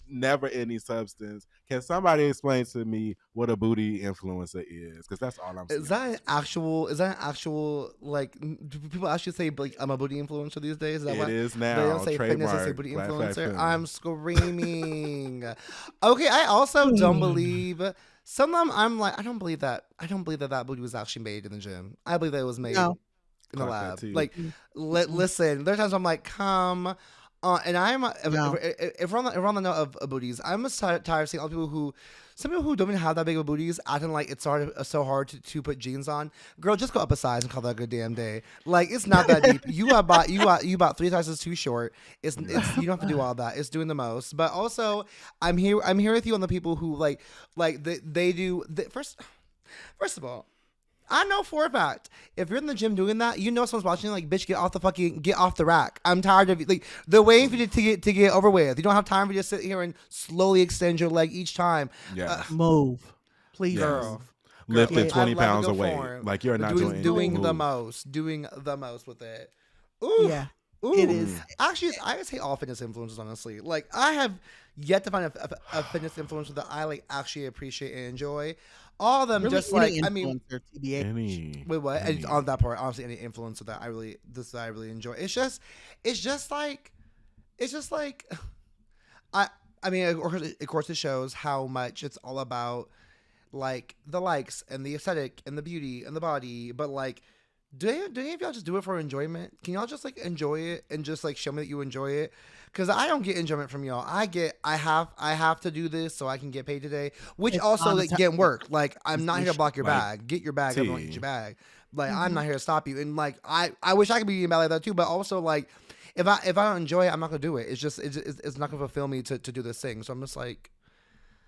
never any substance. Can somebody explain to me what a booty influencer is? Because that's all I'm saying. Is that an actual like, do people actually say like I'm a booty influencer these days? Is that it is now. They don't say fitness, they say booty influencer. I'm screaming. Okay, I also don't believe. Some of them I'm like, I don't believe that that booty was actually made in the gym. I believe that it was made in the lab. Like, listen, there's times I'm like, come on. And I'm if we're on the note of booties, I'm tired of seeing all some people who don't even have that big of booties acting like it's so hard to put jeans on. Girl, just go up a size and call that a good damn day. Like, it's not that deep. You bought 3 sizes too short. It's you don't have to do all that. It's doing the most. But also, I'm here with you on the people who like they do first of all, I know for a fact, if you're in the gym doing that, you know someone's watching, like, bitch, get off the rack. I'm tired of you. Like, they're waiting for you to get over with. You don't have time for you to sit here and slowly extend your leg each time. Yeah. Move. Please. Girl. Lifting 20 pounds of weight. Like, you're not doing the most with it. Ooh. Yeah. Ooh. It is. Actually, I just hate all fitness influencers, honestly. Like, I have yet to find a fitness influencer that I like actually appreciate and enjoy. All of them really, just like, I mean, wait, what? And on that part, honestly, any influencer that I really enjoy. It's just like, I mean, of course, it shows how much it's all about like the likes and the aesthetic and the beauty and the body. But like, do any of y'all just do it for enjoyment? Can y'all just like enjoy it and just like show me that you enjoy it? Because I don't get enjoyment from y'all. I have to do this so I can get paid today, which it's also like getting work. Like, I'm not here to block your bag. Get your bag. Everyone get your bag. Like, I'm not here to stop you. And like, I wish I could be eating bad like that too. But also like, if I don't enjoy it, I'm not gonna do it. It's not gonna fulfill me to do this thing. So I'm just like.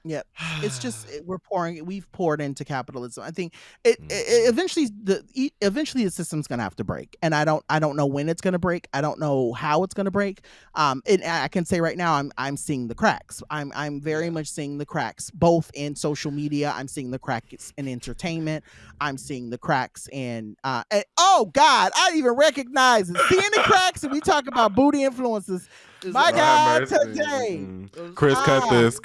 Yep. It's just we've poured into capitalism. I think eventually the system's gonna have to break, and I don't know when it's gonna break. I don't know how it's gonna break. And I can say right now I'm seeing the cracks. I'm very much seeing the cracks both in social media. I'm seeing the cracks in entertainment. I'm seeing the cracks in oh God, I even recognize it. Seeing the cracks, and we talk about booty influences. My God, today. Chris cut this.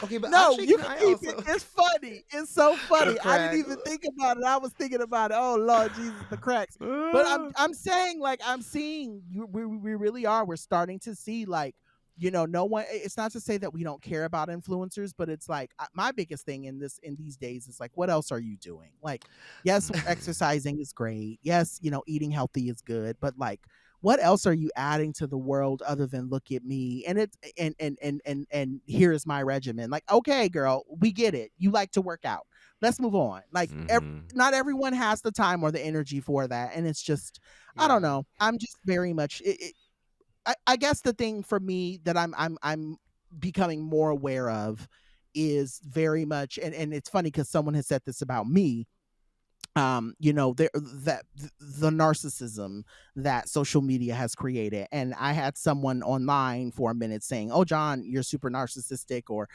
Okay, but no, actually, you can can I keep also? it. It's funny. It's so funny. I didn't Crack. even think about it. I was thinking about it. Oh Lord Jesus, the cracks. But I'm saying like I'm seeing you. We really are. We're starting to see like no one. It's not to say that we don't care about influencers, but it's like my biggest thing in these days is like, what else are you doing? Like, yes, exercising is great. Yes, eating healthy is good, but like, what else are you adding to the world other than look at me and it's and here's my regimen? Like, okay, girl, we get it, you like to work out, let's move on. Like not everyone has the time or the energy for that, and it's just I don't know, I'm just very much I guess the thing for me that I'm becoming more aware of is very much, and it's funny because someone has said this about me, the narcissism that social media has created. And I had someone online for a minute saying, oh John, you're super narcissistic, or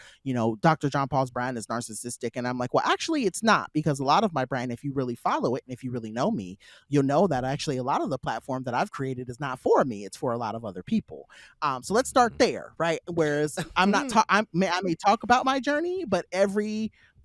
Dr. John Paul's brand is narcissistic. And I'm like, well, actually it's not, because a lot of my brand, if you really follow it and if you really know me, you'll know that actually a lot of the platform that I've created is not for me, it's for a lot of other people. So let's start there, right? Whereas I may talk about my journey, but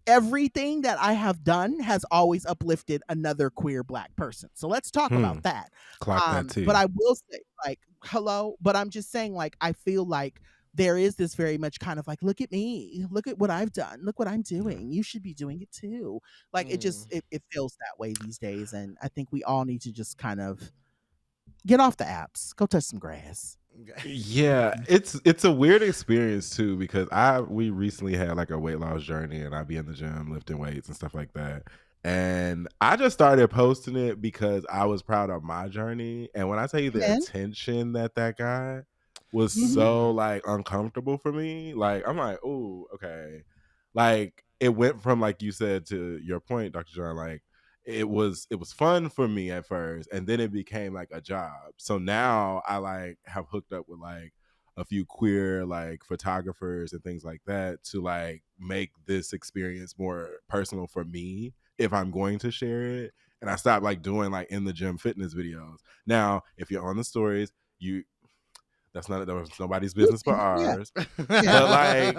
everything that I have done has always uplifted another queer Black person. So let's talk about that. Clock that too. But I will say, like, hello, but I'm just saying, like, I feel like there is this very much kind of like, look at me, look at what I've done, look what I'm doing, you should be doing it too. Like, it just it feels that way these days, and I think we all need to just kind of get off the apps, go touch some grass. Yeah, it's a weird experience too, because we recently had like a weight loss journey, and I'd be in the gym lifting weights and stuff like that. And I just started posting it because I was proud of my journey. And when I tell you the attention that got was so like uncomfortable for me, like I'm like, oh, okay. Like it went from, like you said, to your point, Dr. John, like it was fun for me at first, and then it became like a job. So now I like have hooked up with like a few queer like photographers and things like that to like make this experience more personal for me if I'm going to share it. And I stopped like doing like in the gym fitness videos. Now if you're on the stories, that's nobody's business but ours. But like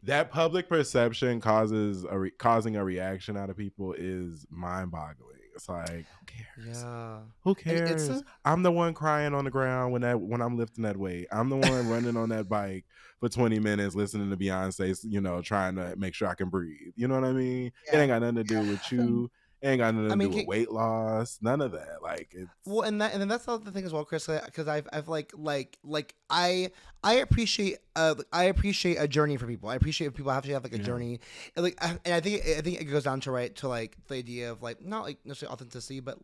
that public perception causing a reaction out of people is mind-boggling. It's like, who cares? Yeah. Who cares? I'm the one crying on the ground when I'm lifting that weight. I'm the one running on that bike for 20 minutes listening to Beyonce, trying to make sure I can breathe. You know what I mean? Yeah. It ain't got nothing to do with you. It ain't got nothing to do with weight loss. None of that. Like it's and then that's the thing as well, Chris. Because I've I appreciate a journey for people. I appreciate if people have to have like a journey, and I think it goes down to like the idea of like not like necessarily authenticity, but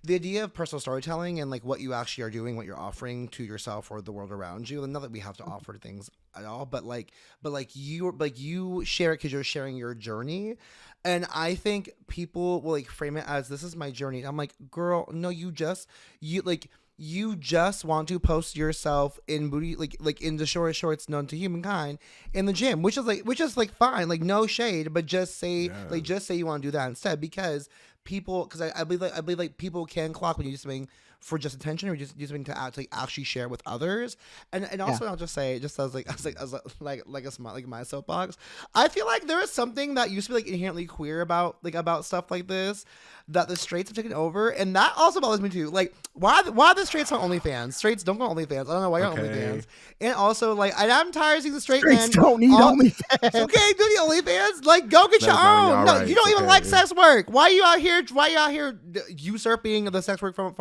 the idea of personal storytelling and like what you actually are doing, what you're offering to yourself or the world around you. And not that we have to offer things at all, but you share it because you're sharing your journey. And I think people will like frame it as, this is my journey. And I'm like, girl, no, you just want to post yourself in booty, like in the shorts known to humankind in the gym, which is fine, like no shade, but just say you want to do that instead, because I believe like people can clock when you do something for just attention, or just something to actually share with others. And also I'll just say, just as my soapbox, I feel like there is something that used to be like inherently queer about stuff like this that the straights have taken over, and that also bothers me too. Like why the straights on OnlyFans? Straights don't go on OnlyFans. I don't know why you're on OnlyFans. And also like I'm tired of seeing the straight men don't need OnlyFans. Okay, do the OnlyFans. Like go get your own. No, you don't even like sex work. Why are you out here usurping the sex work from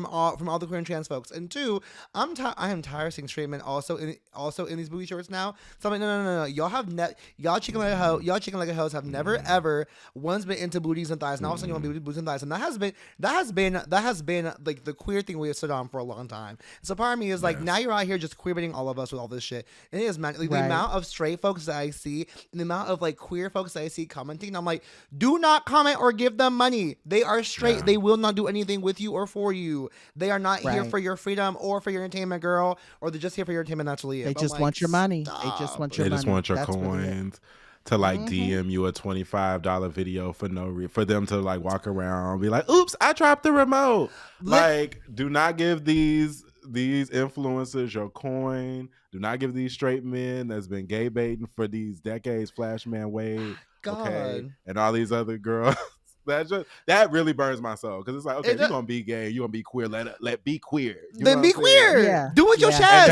all the queer and trans folks? And two, I am tired of seeing straight men also in these booty shorts now. So I'm like, no. Y'all chicken like a hoes have never ever once been into booties and thighs. And all of a sudden you want booties and thighs, and that has been like the queer thing we have stood on for a long time. So part of me is like, now you're out here just queerbaiting all of us with all this shit. And it is the amount of straight folks that I see, and the amount of like queer folks that I see commenting, I'm like, do not comment or give them money. They are straight. They will not do anything with you or for you. They are not here for your freedom or for your entertainment, girl, or they're just here for your entertainment. Naturally, they just want your money. They just want your money. They just want your coins. To like DM you a $25 video for them to like walk around and be like, oops, I dropped the remote. Like, do not give these influencers your coin. Do not give these straight men that's been gay baiting for these decades, Flashman Wade, okay, and all these other girls. That really burns my soul because it's like, okay, if you're gonna be gay, you're gonna be queer. Let be queer. Then be queer. Yeah. Do it with your chest.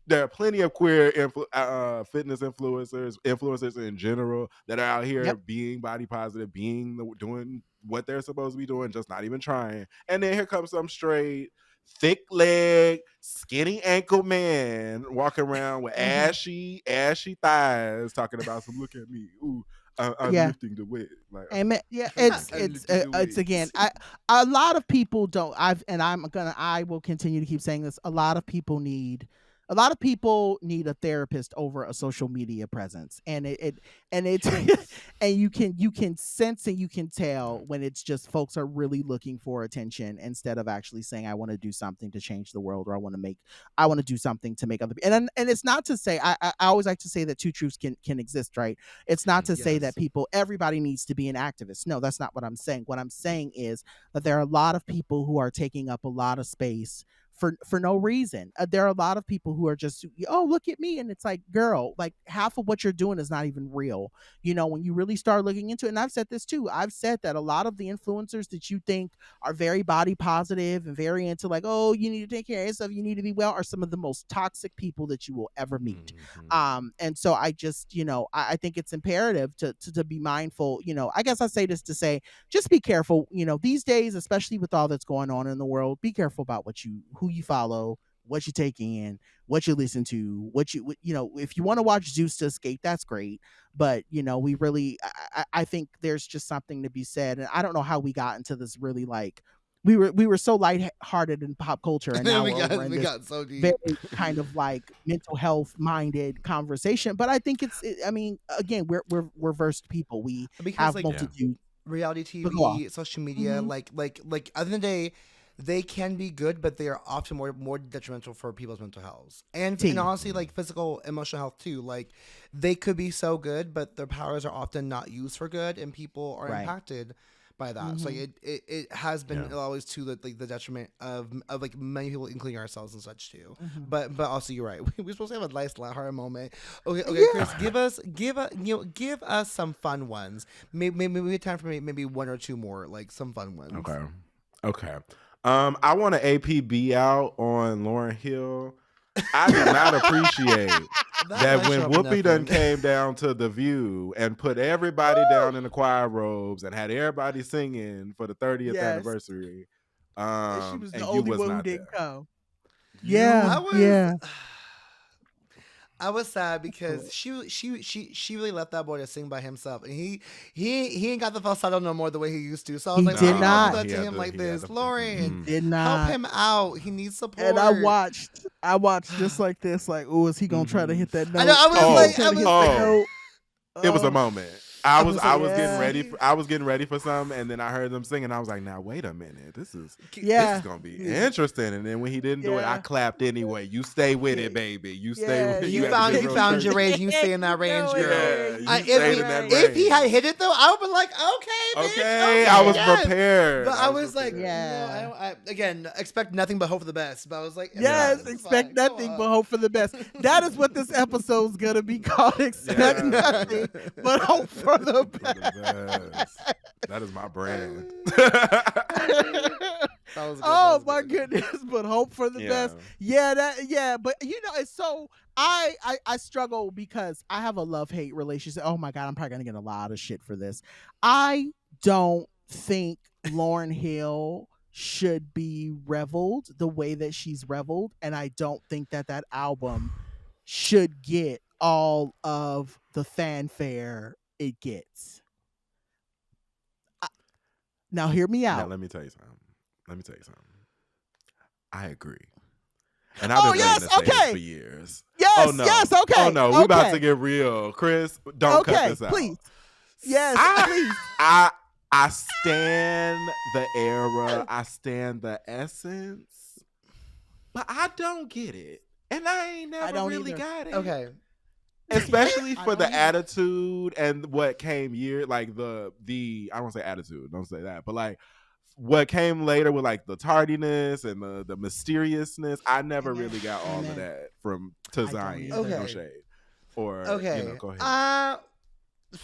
There are plenty of queer fitness influencers in general that are out here being body positive, doing what they're supposed to be doing, just not even trying. And then here comes some straight, thick leg, skinny ankle man walking around with ashy thighs, talking about some. Look at me, ooh. I'm lifting the weight. Like, it's again. A lot of people don't. I will continue to keep saying this. A lot of people need a therapist over a social media presence, and and you can sense and you can tell when it's just folks are really looking for attention instead of actually saying, I want to do something to change the world, or I want to do something to make other people. And it's not to say, I always like to say that two truths can exist, right? It's not to say that everybody needs to be an activist. No, that's not what I'm saying. What I'm saying is that there are a lot of people who are taking up a lot of space for no reason. There are a lot of people who are just, oh, look at me. And it's like, girl, like half of what you're doing is not even real. When you really start looking into it, and I've said this too, I've said that a lot of the influencers that you think are very body positive and very into like, oh, you need to take care of yourself, you need to be well, are some of the most toxic people that you will ever meet. And so I just, I think it's imperative to be mindful. I guess I say this to say, just be careful, these days, especially with all that's going on in the world, be careful about who you follow, what you take in, what you listen to, if you want to watch Zeus to escape, that's great. But, we really, I think there's just something to be said. And I don't know how we got into this really like, we were so lighthearted in pop culture, and now we got so deep, very kind of like mental health minded conversation. But I think again, we're versed people. We have like multitude reality TV, social media, like at the end of the day, they can be good, but they are often more detrimental for people's mental health. And honestly, like physical, emotional health too. Like they could be so good, but their powers are often not used for good, and people are impacted by that. So it has been always to the detriment of like many people, including ourselves and such too. But also you're right. We're supposed to have a nice lighthearted moment. Okay, Chris, give us some fun ones. Maybe we have time for maybe one or two more, like some fun ones. Okay. I want to APB out on Lauryn Hill. I did not appreciate that when Whoopi done came down to The View and put everybody down in the choir robes and had everybody singing for the 30th anniversary. She was the only one who didn't come. I was sad because she really left that boy to sing by himself, and he ain't got the falsetto no more the way he used to. So I was like, did not do that to him like this, Lauryn. Did not help him out. He needs support. And I watched just like this, like, oh, is he gonna try to hit that note? It was a moment. I was getting ready for something, and then I heard them singing. I was like, now wait a minute, this is gonna be interesting. And then when he didn't do it, I clapped anyway. You stay with it, baby. You stay with it. You found your range. You stay in that range, girl. If he had hit it though, I would be like, okay, I was prepared. But I was like, I again, expect nothing but hope for the best. But I was like, expect nothing but hope for the best. That is what this episode's gonna be called. Expect nothing but hope for the best. That is my brand. Oh my goodness, but hope for the best. But it's so I struggle because I have a love-hate relationship. Oh my God, I'm probably gonna get a lot of shit for this. I don't think Lauryn Hill should be reveled the way that she's reveled, and I don't think that album should get all of the fanfare it gets. Now hear me out. Now, let me tell you something. I agree. And I've been waiting to say this for years. Yes, okay. Oh no, we're about to get real. Chris, don't cut this out. Please. Yes, please. I stand the era. I stand the essence. But I don't get it. And I ain't never really got it. Okay. Especially for the attitude and what came like the I don't say attitude, don't say that, but like what came later with like the tardiness and the mysteriousness, I never really got all of that from Zion. No shade. Or go ahead.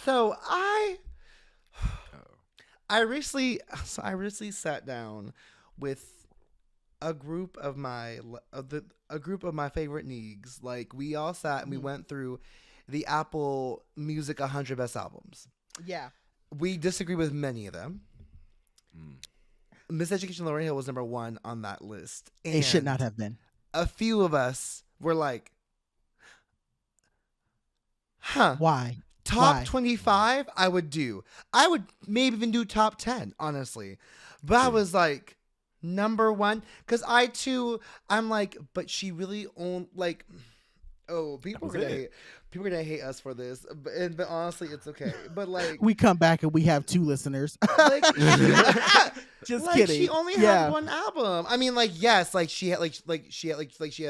So I recently sat down with a group of my favorite neeks. Like, we all sat and we went through the Apple Music 100 best albums. Yeah. We disagree with many of them. Miseducation Lauryn Hill was number 1 on that list. And it should not have been. A few of us were like, why? Top 25, I would do. I would maybe even do top 10, honestly. But I was like, number 1, because I'm like, but she really owned, like, people are gonna hate us for this, but honestly, it's okay. But like, we come back and we have 2 listeners. Like, just kidding. She only had 1 album. I mean, like, yes, like she had she had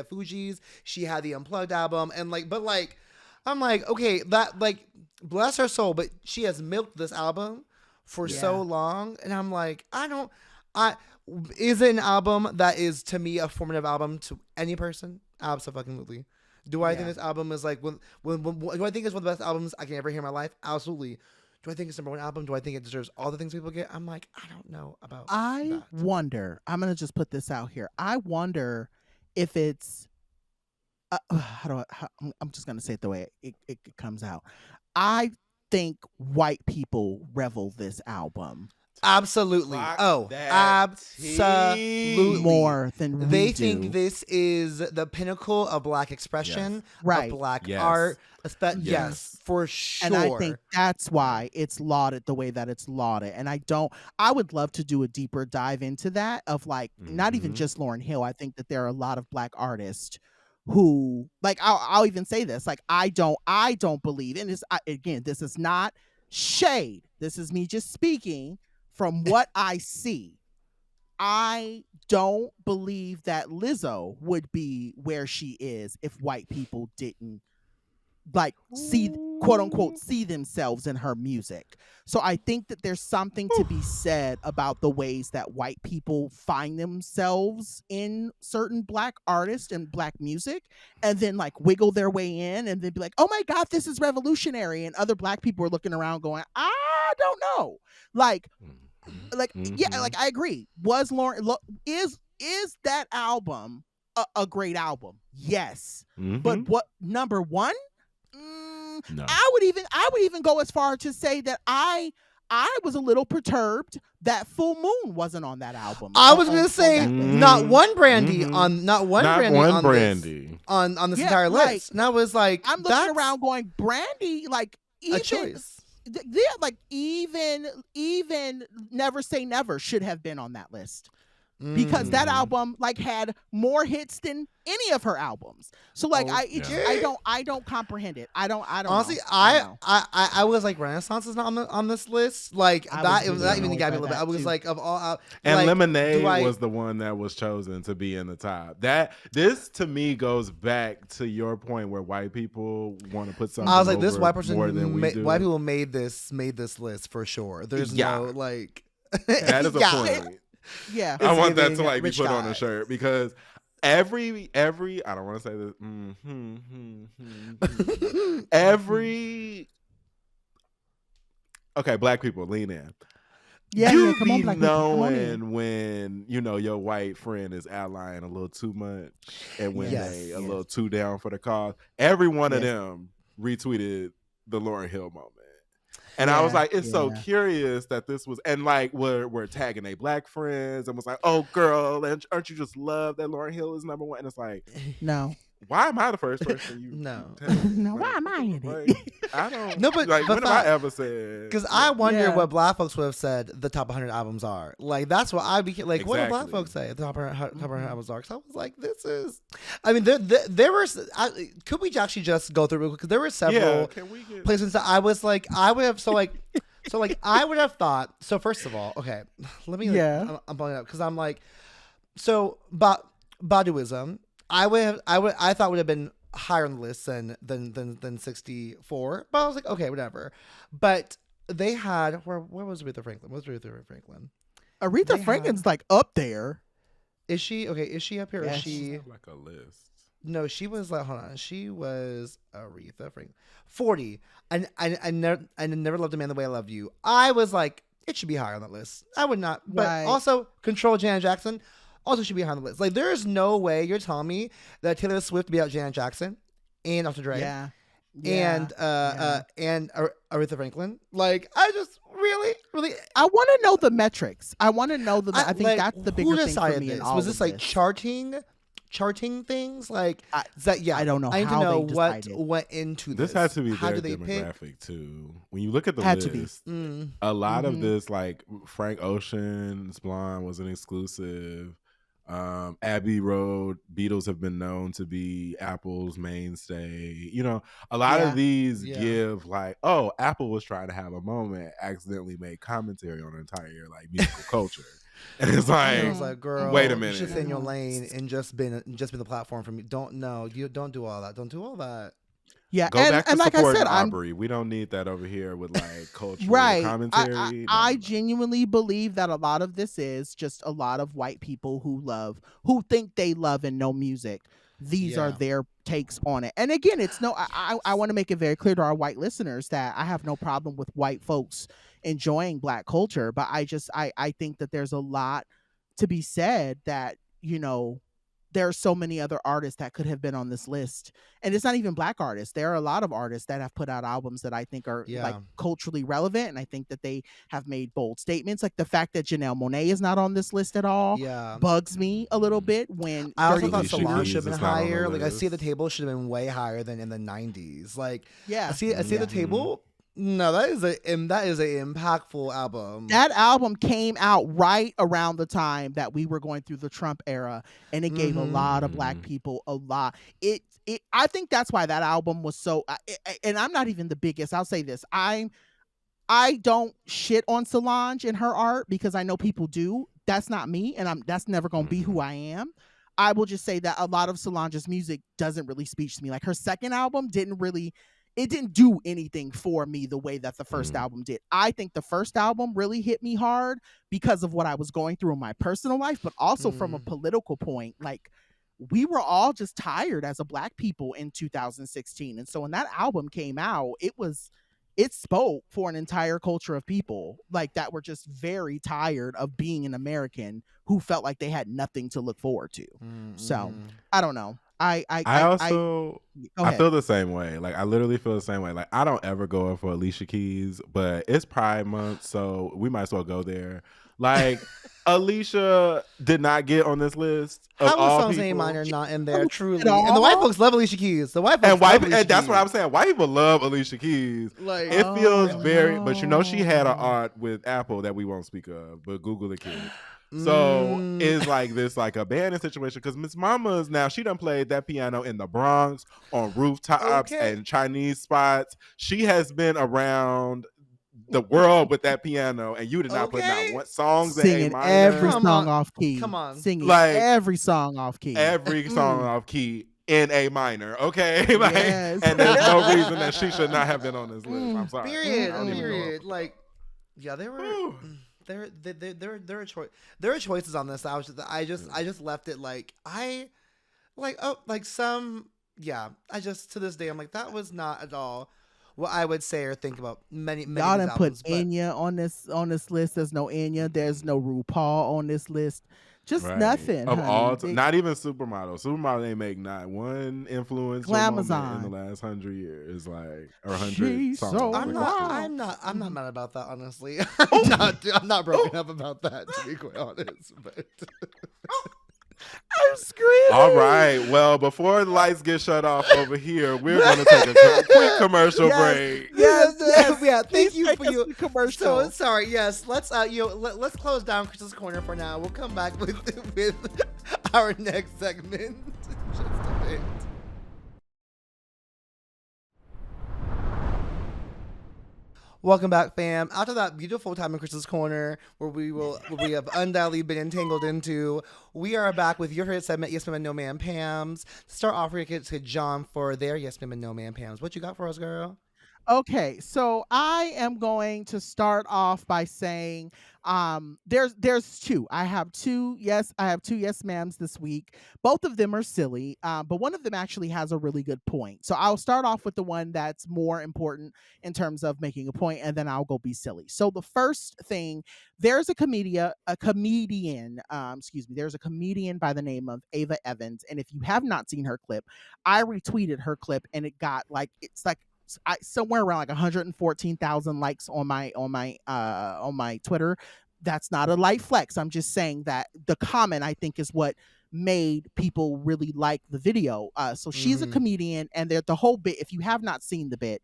Fugees, she had the Unplugged album, and like, but like, I'm like, okay, that, like, bless her soul, but she has milked this album for so long, and I'm like, is it an album that is, to me, a formative album to any person? Absolutely. Do I think this album is like, do I think it's one of the best albums I can ever hear in my life? Absolutely. Do I think it's number 1 album? Do I think it deserves all the things people get? I'm like, I don't know about that. Wonder, I'm going to just put this out here. I wonder if it's, I'm just going to say it the way it comes out. I think white people revel this album. Absolutely. Absolutely. More than they think this is the pinnacle of Black expression, of Black art. Yes, for sure. And I think that's why it's lauded the way that it's lauded. And I would love to do a deeper dive into that, of like, not even just Lauryn Hill. I think that there are a lot of Black artists who, like, I'll even say this, like, I don't believe, and this is not shade. This is me just speaking from what I see. I don't believe that Lizzo would be where she is if white people didn't, like, see, quote unquote, see themselves in her music. So I think that there's something to be said about the ways that white people find themselves in certain Black artists and Black music, and then like wiggle their way in and then be like, oh my God, this is revolutionary. And other Black people are looking around going, I don't know. Like, yeah, like, I agree. Was is that album a great album? Yes. But what, number 1? No. I would even go as far to say that I was a little perturbed that Full Moon wasn't on that album. I was gonna say not one Brandy on this entire list. And I was like, I'm looking around going, Brandy, like, even, a choice. Yeah, like even Never Say Never should have been on that list. Because that album, like, had more hits than any of her albums. So like, I don't comprehend it. I don't honestly know. I was like, Renaissance is not on this list. Like, that even got me a little bit. I was like, of all and like, Lemonade was the one that was chosen to be in the top. This to me goes back to your point where white people want to put something. I was like, this white person, white people made this list for sure. There's no, like, that is a point. Yeah, I want that to like be put on a shirt, because every I don't want to say this. Okay, Black people, lean in. Yeah, you come on, be knowing when your white friend is outlining a little too much, and when they a little too down for the cause. Every one of them retweeted the Lauryn Hill moment. And I was like, it's so curious that this was, and like we're tagging their Black friends and was like, oh girl, aren't you just love that Lauryn Hill is number 1? And it's like, no. Why am I the first person you no, like, why am I in it? Like, I don't know, but like, when have I ever said? Because I wonder what Black folks would have said the top 100 albums are. Like, that's what I became like. Exactly. What do Black folks say the top 100 albums are? Because I was like, this is. I mean, there were. Could we actually just go through real quick? Because there were several places that I was like, I would have I would have thought. So first of all, okay, let me. I'm pulling it up because I'm like, so Baduism. I thought would have been higher on the list than 64, but I was like, okay, whatever. But they had where was Aretha Franklin? Aretha Franklin's like up there. Is she okay? Is she up here? Or is She's she not like a list. No, she was like, hold on. She was Aretha Franklin. 40. I never loved a man the way I love you. I was like, it should be higher on the list. I would not. But also, Control Janet Jackson also should be higher on the list. Like, there is no way you're telling me that Taylor Swift beat out Janet Jackson and Dr. Dre. Yeah. And Aretha Franklin. Like, I just really. I want to know the metrics. I want to know I think like, that's the bigger thing for me. Was this like charting things? Like, I don't know. I need to know what went into this. This had to be how their demographic too. When you look at the list, a lot of this, like Frank Ocean's Blonde was an exclusive. Abbey Road, Beatles have been known to be Apple's mainstay. You know, a lot of these give like, oh, Apple was trying to have a moment, accidentally made commentary on the entire like musical culture. And it's like, girl, wait a minute, you should stay in your lane and just been the platform for me. Don't do all that. Don't do all that. Yeah, go back to like supporting Aubrey. We don't need that over here with like cultural commentary. I genuinely believe that a lot of this is just a lot of white people who think they love and know music. These are their takes on it. And again, it's I want to make it very clear to our white listeners that I have no problem with white folks enjoying Black culture, but I think that there's a lot to be said that, you know, there are so many other artists that could have been on this list. And it's not even Black artists. There are a lot of artists that have put out albums that I think are like culturally relevant. And I think that they have made bold statements. Like the fact that Janelle Monáe is not on this list at all bugs me a little bit. When I also thought Solange should have been higher. Like I See the Table should have been way higher than in the 90s. Like I see the Table. No, that is a impactful album. That album came out right around the time that we were going through the Trump era, and it gave a lot of Black people a lot. I think that's why that album was so. And I'm not even the biggest. I'll say this: I don't shit on Solange and her art because I know people do. That's not me, and that's never gonna be who I am. I will just say that a lot of Solange's music doesn't really speak to me. Like her second album didn't do anything for me the way that the first album did. I think the first album really hit me hard because of what I was going through in my personal life, but also from a political point. Like we were all just tired as a Black people in 2016. And so when that album came out, it spoke for an entire culture of people like that were just very tired of being an American who felt like they had nothing to look forward to. So I don't know. I feel the same way. Like I literally feel the same way. Like I don't ever go in for Alicia Keys, but it's Pride Month, so we might as well go there. Like Alicia did not get on this list. How many songs A minor not in there? Truly, and the white folks love Alicia Keys. The white folks and that's what I'm saying. White people love Alicia Keys. Like it feels very, but you know she had an aunt with Apple that we won't speak of, but Google the kid. So it's like this, like abandoned situation because Miss Mama's now she done played that piano in the Bronx on rooftops and Chinese spots. She has been around the world with that piano, and you did not put out what songs singing every song off key. Come on, singing like every song off key. Every song off key in A minor. Okay, like, and there's no reason that she should not have been on this list. I'm sorry. Period. Like, yeah, they were. There are choices on this. I just left it like I to this day I'm like that was not at all what I would say or think about many y'all didn't put Enya on this list. There's no Enya. There's no RuPaul on this list. Just nothing. Of all not even Supermodel. Supermodel ain't make not one influence in the last 100 years, like or 100 songs. So I'm not mad about that, honestly. I'm not broken up about that, to be quite honest. But I'm screaming. All right. Well, before the lights get shut off over here, we're going to take a quick commercial break. Yes. Yeah. Thank you for your commercial. So sorry. Yes. Let's let's close down Chris's Corner for now. We'll come back with our next segment. Just a bit. Welcome back, fam. After that beautiful time in Chris's Corner, where we have undoubtedly been entangled into, we are back with your favorite segment, Yes Ma'am and No Ma'am Pams. To start off, we're going to John for their Yes Ma'am and No Ma'am Pams. What you got for us, girl? Okay, so I am going to start off by saying there's two. I have two yes ma'ams this week. Both of them are silly, but one of them actually has a really good point. So I'll start off with the one that's more important in terms of making a point, and then I'll go be silly. So the first thing, there's there's a comedian by the name of Ava Evans, and if you have not seen her clip, I retweeted her clip and it got like it's like somewhere around like 114,000 likes on my Twitter. That's not a light flex. I'm just saying that the comment I think is what made people really like the video. So she's a comedian, and the whole bit. If you have not seen the bit,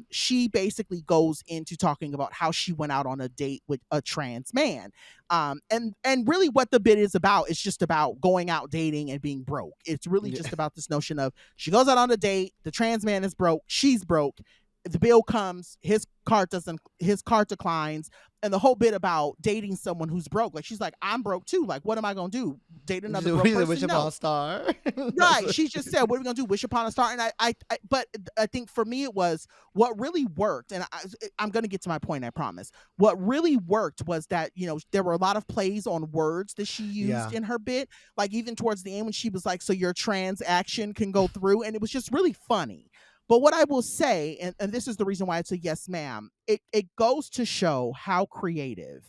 she basically goes into talking about how she went out on a date with a trans man, and really what the bit is about is just about going out dating and being broke. It's really just about this notion of she goes out on a date, the trans man is broke, she's broke, the bill comes, his card declines, and the whole bit about dating someone who's broke. Like she's like, I'm broke too. Like, what am I gonna do? Date another broke person? Wish upon a star. Right. She just said, what are we gonna do? Wish upon a star. And but I think for me it was what really worked, and I'm gonna get to my point, I promise. What really worked was that, there were a lot of plays on words that she used in her bit. Like even towards the end when she was like, so your trans action can go through, and it was just really funny. But what I will say, and this is the reason why it's a yes, ma'am, it goes to show how creative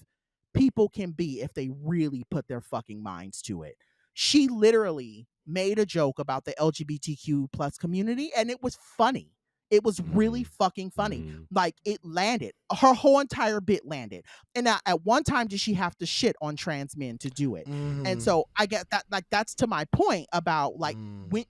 people can be if they really put their fucking minds to it. She literally made a joke about the LGBTQ plus community, and it was funny. It was really fucking funny. Like it landed. Her whole entire bit landed. And now at one time did she have to shit on trans men to do it. And so I get that, like that's to my point about like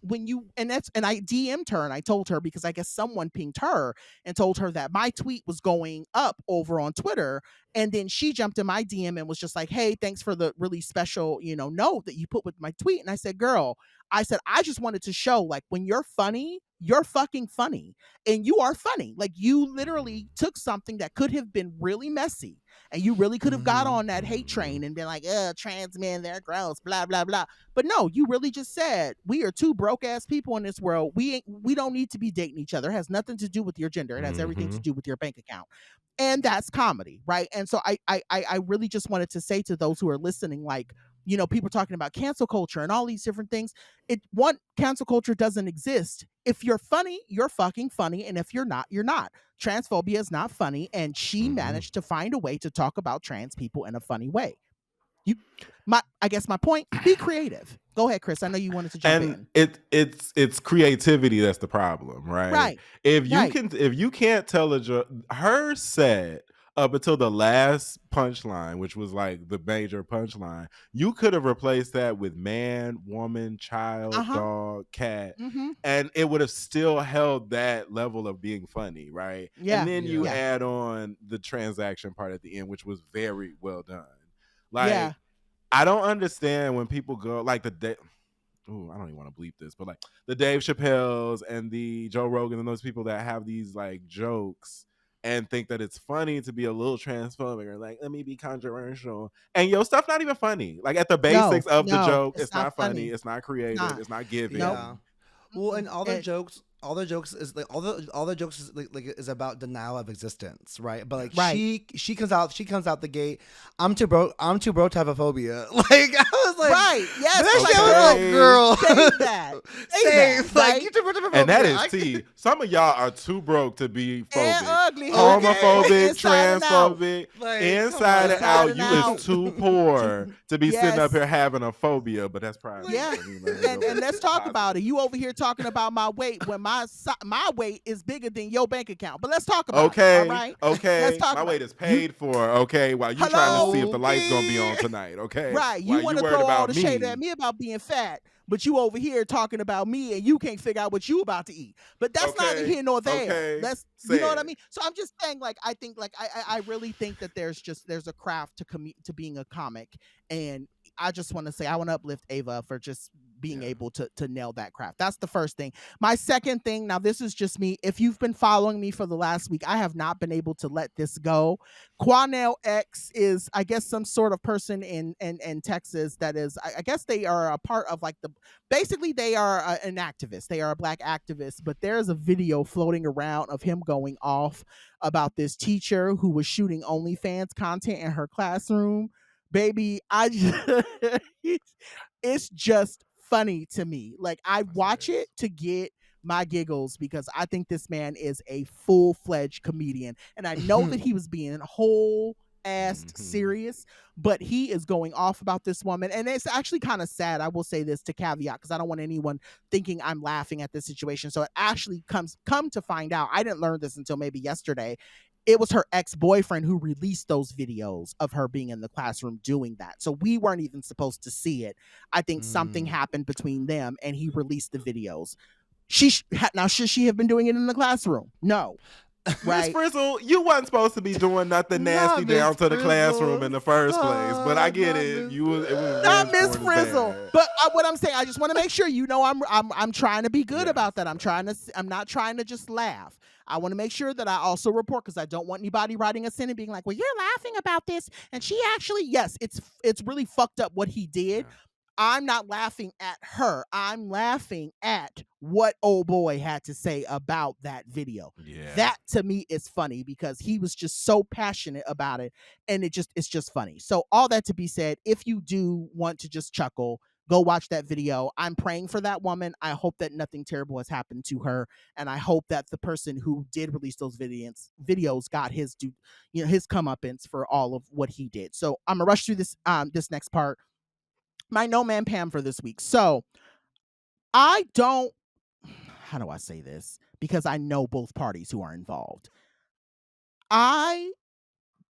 when you and I DM'd her and I told her, because I guess someone pinged her and told her that my tweet was going up over on Twitter. And then she jumped in my DM and was just like, hey, thanks for the really special, note that you put with my tweet. And I said, girl, I just wanted to show like when you're funny, you're fucking funny, and you are funny. Like you literally took something that could have been really messy, and you really could have got on that hate train and been like, trans men, they're gross, blah, blah, blah. But no, you really just said, we are two broke ass people in this world. We don't need to be dating each other. It has nothing to do with your gender. It has everything to do with your bank account. And that's comedy, right? And so I really just wanted to say to those who are listening, like, people talking about cancel culture and all these different things. Cancel culture doesn't exist. If you're funny, you're fucking funny. And if you're not, you're not. Transphobia is not funny. And she managed to find a way to talk about trans people in a funny way. I guess my point, be creative. Go ahead, Chris. I know you wanted to jump in. It's creativity that's the problem, right? Right. If you can't tell a joke, her set up until the last punchline, which was like the major punchline, you could have replaced that with man, woman, child, dog, cat, and it would have still held that level of being funny, right? Yeah. And then you add on the transaction part at the end, which was very well done. Like, I don't understand when people go like I don't even want to bleep this, but like the Dave Chappelles and the Joe Rogan and those people that have these like jokes and think that it's funny to be a little transphobic or like, let me be controversial. And your stuff not even funny. Like at the basics of the joke, it's not funny. It's not creative. It's not giving. Yeah. Well, and all the jokes is like all the jokes is like is about denial of existence, right? But like she comes out the gate. I'm too broke to have a phobia. Like I was like, right, yes, I was like, girl, say that, right? And that is tea. Some of y'all are too broke to be phobic, and ugly, homophobic, transphobic, inside and out. You is too poor to be sitting up here having a phobia. But that's private. Yeah, and let's talk about it. You over here talking about my weight when my weight is bigger than your bank account. But let's talk about it. All right. Okay. Let's talk my weight is paid for. Okay. While you trying to see if the light's gonna be on tonight. Okay. Right. You want to throw all the shade at me about being fat, but you over here talking about me and you can't figure out what you about to eat. But that's neither here nor there. You know what I mean? So I'm just saying, like, I think, like, I really think that there's a craft to being a comic, and I just want to say I want to uplift Ava for just being able to nail that craft. That's the first thing. My second thing, now this is just me. If you've been following me for the last week, I have not been able to let this go. Quanell X is, I guess, some sort of person in Texas that is, I guess they are a part of like basically they are an activist. They are a black activist, but there's a video floating around of him going off about this teacher who was shooting OnlyFans content in her classroom. Baby, it's just funny to me. Like, I watch it to get my giggles because I think this man is a full-fledged comedian. And I know that he was being whole ass serious, but he is going off about this woman. And it's actually kind of sad. I will say this to caveat because I don't want anyone thinking I'm laughing at this situation. So it actually come to find out, I didn't learn this until maybe yesterday. It was her ex-boyfriend who released those videos of her being in the classroom doing that. So we weren't even supposed to see it. I think something happened between them and he released the videos. Now, should she have been doing it in the classroom? No. Right. Miss Frizzle, you wasn't supposed to be doing nothing nasty down to the classroom in the first place. But I get it. It was not Miss Frizzle. But what I'm saying, I just want to make sure you know I'm trying to be good about that. I'm not trying to just laugh. I want to make sure that I also report because I don't want anybody writing us in and being like, well, you're laughing about this. And she actually, yes, it's really fucked up what he did. Yeah. I'm not laughing at her. I'm laughing at what old boy had to say about that video. Yeah. That to me is funny because he was just so passionate about it. And it's just funny. So all that to be said, if you do want to just chuckle, go watch that video. I'm praying for that woman. I hope that nothing terrible has happened to her. And I hope that the person who did release those videos got his comeuppance for all of what he did. So I'm gonna rush through this next part. My no man Pam for this week. So how do I say this? Because I know both parties who are involved. I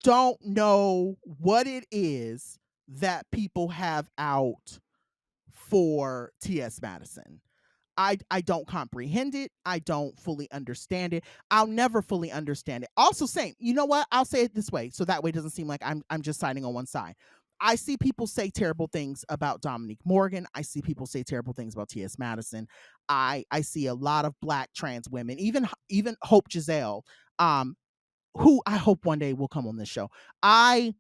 don't know what it is that people have out for T.S. Madison. I don't comprehend it. I don't fully understand it. I'll never fully understand it. Also, same. You know what? I'll say it this way, so that way it doesn't seem like I'm just siding on one side. I see people say terrible things about Dominique Morgan. I see people say terrible things about T.S. Madison. I see a lot of black trans women, even Hope Giselle, who I hope one day will come on this show. I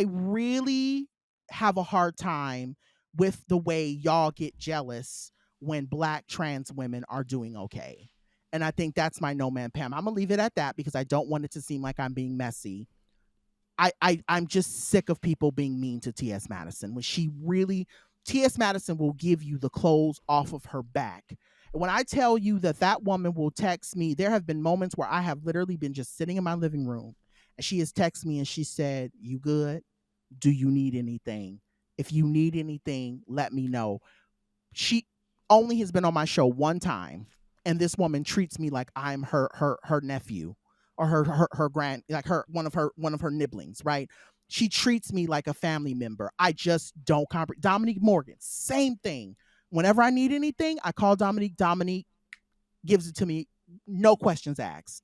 really have a hard time with the way y'all get jealous when black trans women are doing okay. And I think that's my no man Pam. I'm gonna leave it at that because I don't want it to seem like I'm being messy. I'm just sick of people being mean to T.S. Madison when T.S. Madison will give you the clothes off of her back. When I tell you that woman will text me, there have been moments where I have literally been just sitting in my living room and she has texted me and she said, "You good? Do you need anything? If you need anything, let me know." She only has been on my show one time and this woman treats me like I'm her nephew. Or her grand, like one of her nibblings, right? She treats me like a family member. I just don't comprehend. Dominique Morgan, same thing. Whenever I need anything, I call Dominique. Dominique gives it to me, no questions asked.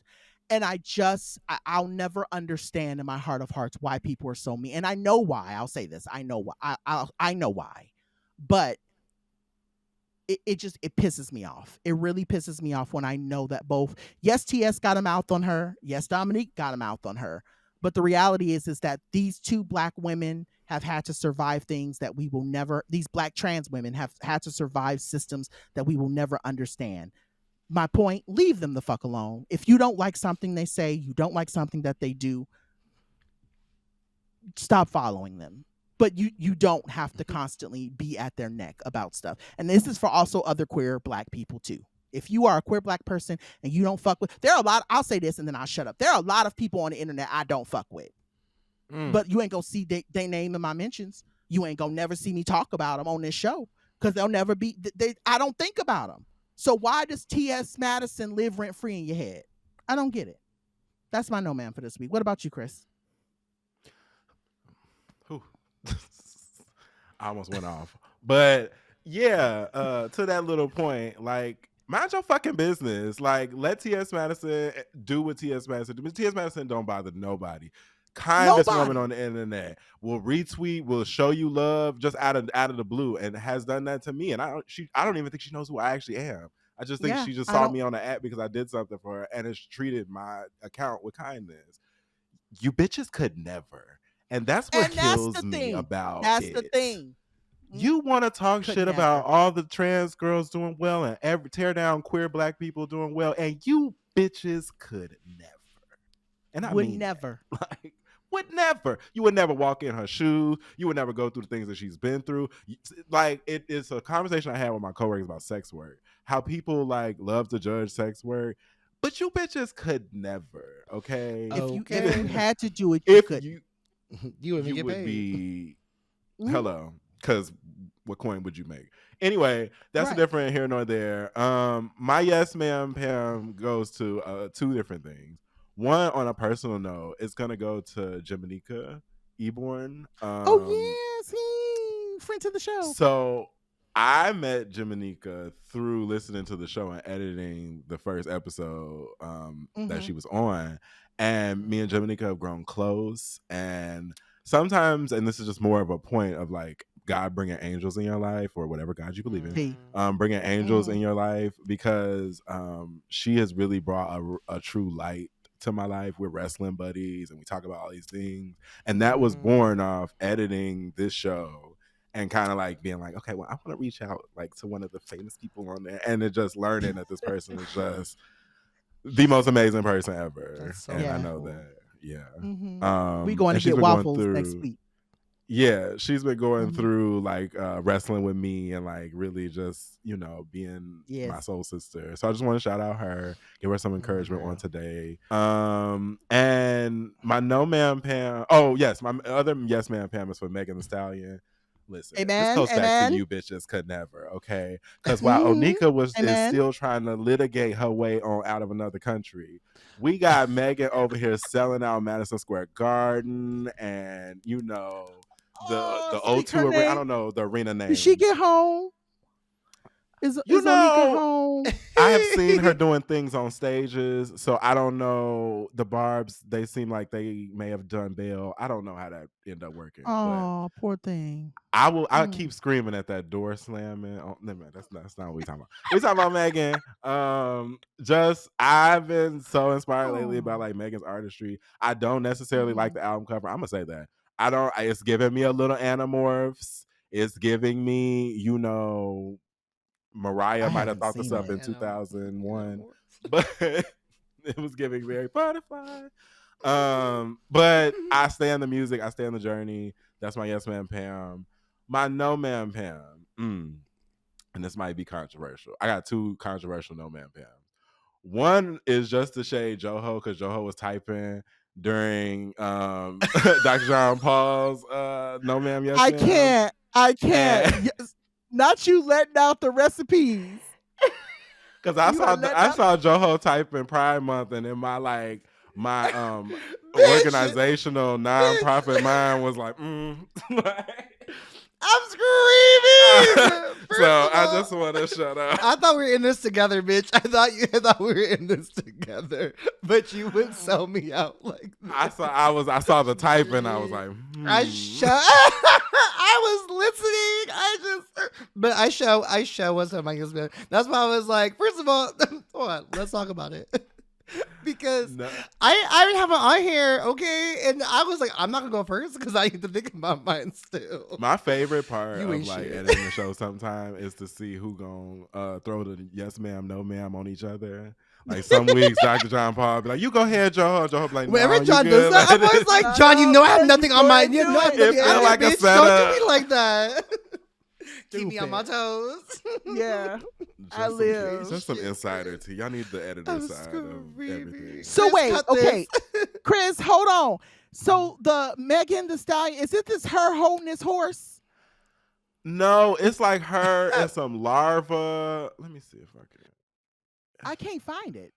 And I'll never understand in my heart of hearts why people are so mean. And I know why. I'll say this. I know why. I know why. But it pisses me off. It really pisses me off when I know that yes, TS got a mouth on her. Yes, Dominique got a mouth on her. But the reality is that these two black women have had to survive things that these black trans women have had to survive systems that we will never understand. My point, leave them the fuck alone. If you don't like something they say, you don't like something that they do, stop following them. But you don't have to constantly be at their neck about stuff. And this is for also other queer black people too. If you are a queer black person and you don't fuck with, I'll say this and then I'll shut up. There are a lot of people on the internet I don't fuck with. But you ain't gonna see they name in my mentions. You ain't gonna never see me talk about them on this show because they'll never be, I don't think about them. So why does T.S. Madison live rent free in your head? I don't get it. That's my no man for this week. What about you, Chris? I almost went off. But yeah, to that little point, like, mind your fucking business. Like, let T.S. Madison do what T.S. Madison do. T.S. Madison don't bother nobody. kindest woman Nobody. on the internet, will retweet, will show you love just out of the blue, and has done that to me. And I don't even think she knows who I actually am. I just think Yeah, she just I saw don't. me on the app because I did something for her and has treated my account with kindness. You bitches could never. And that's what And that's the kills me thing. about That's the it. thing. You want to talk Could shit about never. all the trans girls doing well and tear down queer black people doing well, and you bitches could never. And I Would mean never. that. Like, would never. You would never walk in her shoes. You would never go through the things that she's been through. Like, it is a conversation I had with my coworkers about sex work. How people like love to judge sex work, but you bitches could never. Okay. If you had to do it, you If couldn't. You would you get would paid. be Mhm. hello, because what coin would you make? Anyway, that's a Right. different here nor there. My yes ma'am Pam goes to two different things. One, on a personal note, it's gonna go to Jamanica Eborn. Oh yes, he friend to the show. So I met Jamanica through listening to the show and editing the first episode that she was on. And me and Jamanica have grown close. And sometimes, and this is just more of a point of like God bringing angels in your life or whatever God you believe in, bringing angels in your life, because she has really brought a true light to my life. We're wrestling buddies and we talk about all these things. And that was born off editing this show and kind of like being like, okay, well, I want to reach out like to one of the famous people on there, and then just learning that this person is just the most amazing person ever. So and I know cool. that, yeah. We going to get waffles next week. Yeah, she's been going through like wrestling with me and like really just, being my soul sister. So I just want to shout out her, give her some encouragement on today. And my no ma'am Pam. Oh yes, my other yes ma'am Pam is for Megan Thee Stallion. Listen, this goes back to you bitches could never, okay? Because while Onika is still trying to litigate her way on out of another country, we got Megan over here selling out Madison Square Garden and the O2 arena. I don't know the arena name. Did she get home? Is Onika home? I have seen her doing things on stages, so I don't know. The Barbs, they seem like they may have done bail. I don't know how that ended up working. Oh, poor thing. I keep screaming at that door slamming. Oh, no, man, that's not what we talking about. We talking about Megan. I've been so inspired lately about like Megan's artistry. I don't necessarily like the album cover. I'm gonna say that. It's giving me a little Animorphs. It's giving me, Mariah might have thought this up in 2001, but it was giving very butterfly. But I stay in the music. I stay in the journey. That's my yes man Pam. My no man Pam. And this might be controversial. I got two controversial no man Pam. One is just to shade Joho because Joho was typing during Dr. John Paul's no ma'am yes ma'am. I can't. Yes. Not you letting out the recipes. Because I saw Joho typing Pride Month, and in my organizational nonprofit mind was like, I'm screaming. So I just want to shut up. I thought we were in this together, bitch. I thought we were in this together, but you would sell me out like that. I saw the typing. I was like, I was listening. But I show what's on my husband. That's why I was like, first of all, hold on, let's talk about it. Because I have it on here, okay? And I was like, I'm not gonna go first because I need to think about mine still. My favorite part of like editing the show sometime is to see who gonna throw the yes ma'am, no ma'am on each other. Like some weeks, Dr. John Paul be like, "You go ahead, Joe." Joe be like, "No, whenever John you does good." that, I'm always like, "John, you know I have nothing on my, you know, I have nothing on like bitch. a setup. Don't do me like that. Keep me on my toes." Yeah. I live. Just some insider tea. Y'all need the editor side of everything. So wait, okay, Chris, hold on. So the Megan Thee Stallion, is it her holding this horse? No, it's like her and some larva. Let me see if I can. I can't find it.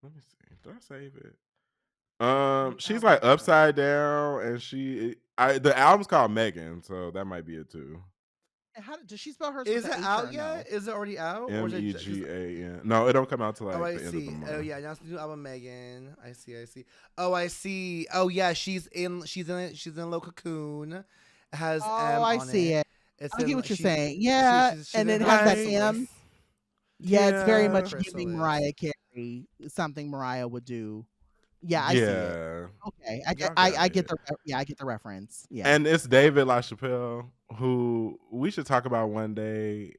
Let me see. Did I save it? She's like upside down, and the album's called Megan, so that might be it too. How does she spell hers? Is with it an H out or yet? no? Is it already out? Or is it MEGAN. No, it don't come out till like oh, I the end of the see. month. Oh yeah, now it's the new album, Megan. I see. Oh, I see. Oh yeah, she's in a little cocoon. It has M I on see it. It's I get in, what you're she's, saying. Yeah, she's and in it her has that chrysalis. M. Yeah, it's very Yeah. much giving Mariah Carey, something Mariah would do. Yeah, I see it. Yeah. Okay, Y'all I got get it. I get the reference. Yeah, And it's David LaChapelle, who we should talk about one day.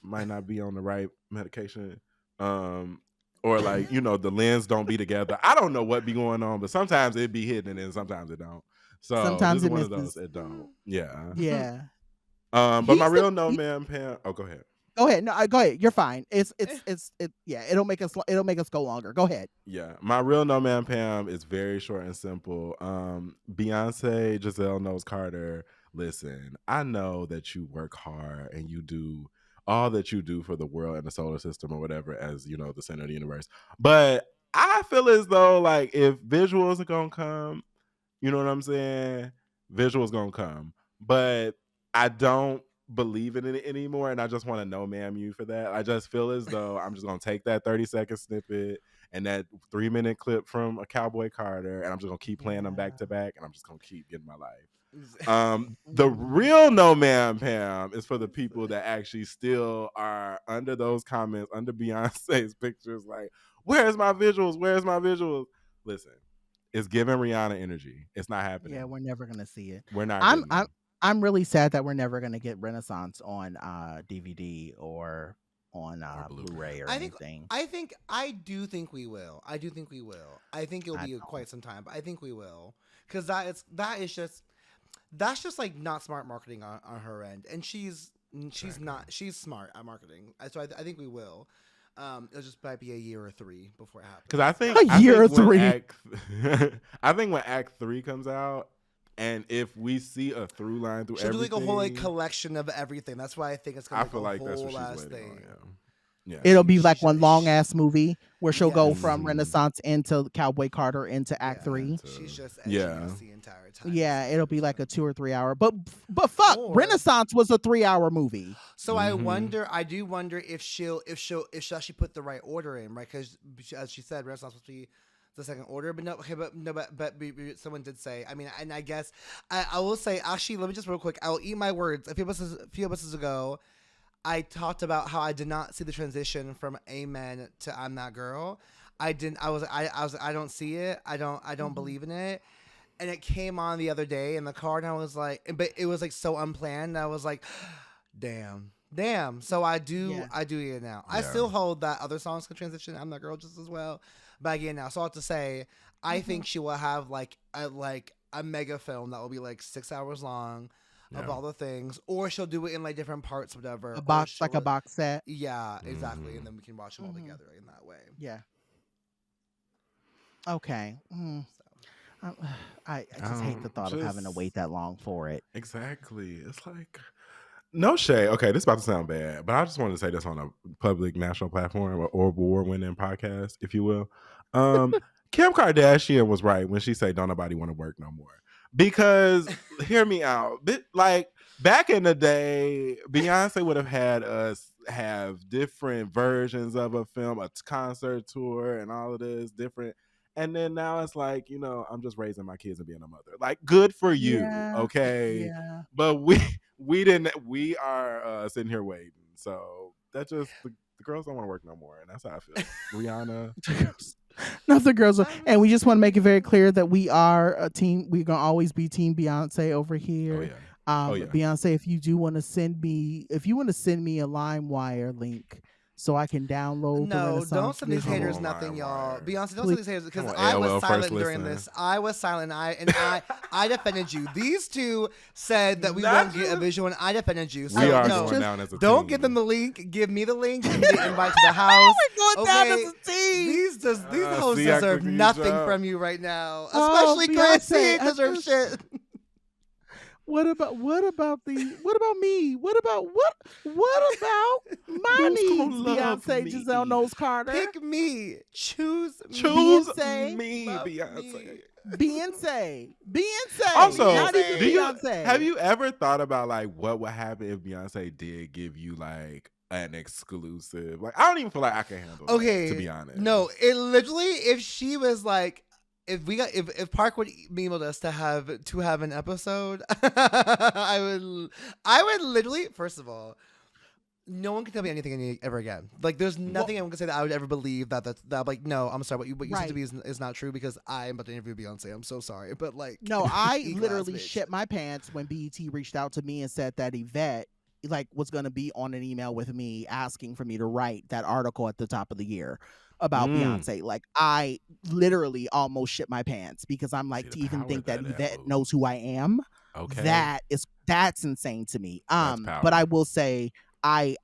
Might not be on the right medication, or like the lens don't be together. I don't know what be going on, but sometimes it be hidden and then sometimes it don't. So sometimes this is it one misses. of those it don't. Yeah. Yeah. But my real no man Pam. Oh, go ahead. Go ahead. No, go ahead. You're fine. Yeah. It'll make us go longer. Go ahead. Yeah, my real no man Pam is very short and simple. Beyonce, Giselle Knowles Carter. Listen, I know that you work hard and you do all that you do for the world and the solar system or whatever as the center of the universe. But I feel as though like if visuals are gonna come, you know what I'm saying? Visuals gonna come, but I don't believe in it anymore, and I just want to know, ma'am, you for that. I just feel as though I'm just gonna take that 30-second snippet and that 3-minute clip from a Cowboy Carter, and I'm just gonna keep playing them back to back, and I'm just gonna keep getting my life. The real no man Pam is for the people that actually still are under those comments, under Beyonce's pictures, like, where's my visuals? Where's my visuals? Listen. It's giving Rihanna energy. It's not happening. Yeah, we're never gonna see it. We're not. I'm really sad that we're never gonna get Renaissance on DVD or on Blu-ray or anything. I do think we will. I think it'll be quite some time, but I think we will because that's just like not smart marketing on her end, and she's smart at marketing. So I think we will. It'll just might be a year or 3 before it happens. Because I think a year or 3. I think when Act 3 comes out, and if we see a through line through everything, she'll do like a whole collection of everything. That's why I think it's gonna. I feel like that's what she's waiting on. Yeah. It'll be like one long ass movie where she'll go from Renaissance into Cowboy Carter into Act 3. She's just the entire time. Yeah, it'll be like a 2 or 3 hour. But fuck, Renaissance was a 3-hour movie. So I do wonder if she'll actually put the right order in, right? Because as she said, Renaissance was supposed to be the second order, but someone did say. I mean, and I guess I will say actually. Let me just real quick. I'll eat my words. A few episodes ago, I talked about how I did not see the transition from Amen to I'm That Girl. I didn't. I was. I don't see it. I don't believe in it. And it came on the other day in the car, and I was like, but it was like so unplanned. I was like, damn. So I do it now. Yeah. I still hold that other songs can transition I'm That Girl just as well. But again, now, so I have to say, I think she will have like a mega film that will be like 6 hours long. Of all the things, or she'll do it in like different parts, whatever. A box set. Yeah, exactly, and then we can watch them all together in that way. Yeah. Okay. I just hate the thought of having to wait that long for it. Exactly. It's like no shade. Okay, this is about to sound bad, but I just wanted to say this on a public national platform or award-winning podcast, if you will. Kim Kardashian was right when she said, "Don't nobody want to work no more." Because hear me out. Like back in the day, Beyonce would have had us have different versions of a film, a concert tour, and all of this different. And then now it's like, I'm just raising my kids and being a mother. Like, good for you, okay? Yeah. But we didn't. We are sitting here waiting. So that just the girls don't want to work no more, and that's how I feel. Rihanna. Not the girls. And we just want to make it very clear that we are a team. We're going to always be Team Beyonce over here. Oh, yeah. Beyonce, if you want to send me a LimeWire link so I can download the Renaissance. No, don't send these haters nothing, y'all. Beyonce, don't send these haters because I was silent during this. I was silent. I defended you. These two said that we won't get a visual, and I defended you. So we are going down as a team. Don't give them the link. Give me the link. Give me the invite to the house. We're going down as a team. These hosts deserve nothing from you right now, especially Chris. He deserves shit. What about me? What about my Who's gonna needs? love Beyonce me? Giselle Knowles Carter. Pick me. Choose me. Beyonce. me, Love Beyonce. Beyonce. Also, Not even Beyonce. have you ever thought about like what would happen if Beyonce did give you like an exclusive? Like, I don't even feel like I can handle that, to be honest. No, it literally, if she was like, if Park would email us to have an episode, I would literally, first of all, no one can tell me anything ever again. Like, there's nothing anyone can say that I would ever believe that like, no, I'm sorry, what you said to me is not true, because I'm about to interview Beyonce. I'm so sorry, but like, no, I literally shit my pants when BET reached out to me and said that Yvette like was going to be on an email with me asking for me to write that article at the top of the year about Beyonce. Like, I literally almost shit my pants, because I'm like, to even think that Yvette knows who I am. Okay. That's insane to me. But I will say, I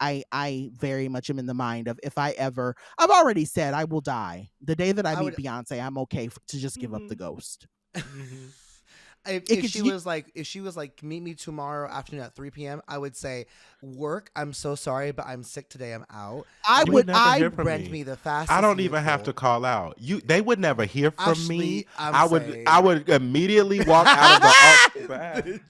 very much am in the mind of, if I've already said I will die the day that I meet Beyonce, I'm okay to just give up the ghost. If she was like, meet me tomorrow afternoon at 3 p.m., I would say, work, I'm so sorry, but I'm sick today, I'm out. I would rent me the fastest. I don't even have to call out. They would never hear from me. I would immediately walk out of the office. Like, if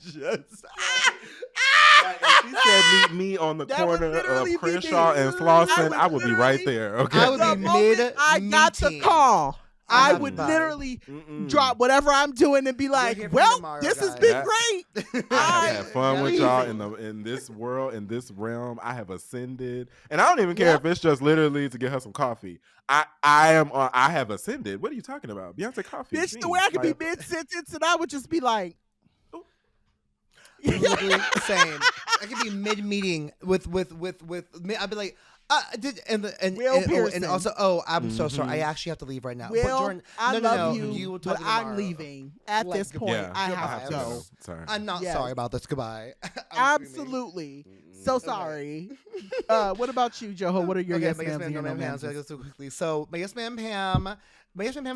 she said meet me on the corner of Crenshaw and Slauson, I would be right there. Okay. I would be mid. I got the call. I would literally drop whatever I'm doing and be like, well, tomorrow, this has been great. I have fun with y'all in this world, in this realm. I have ascended. And I don't even care if it's just literally to get her some coffee. I have ascended. What are you talking about? Beyonce coffee. Bitch, the way I could be mid-sentence and I would just be like, literally same. I could be mid-meeting with I'd be like, and also, I'm so sorry. I actually have to leave right now. Will, but Jordan, I love you, you will but I'm leaving. At this point, I have to go. Sorry. I'm not sorry about this. Goodbye. Absolutely. So sorry. What about you, Joho? What are your yes ma'ams and your no ma'ams? Let's go quickly. So my yes ma'am Pam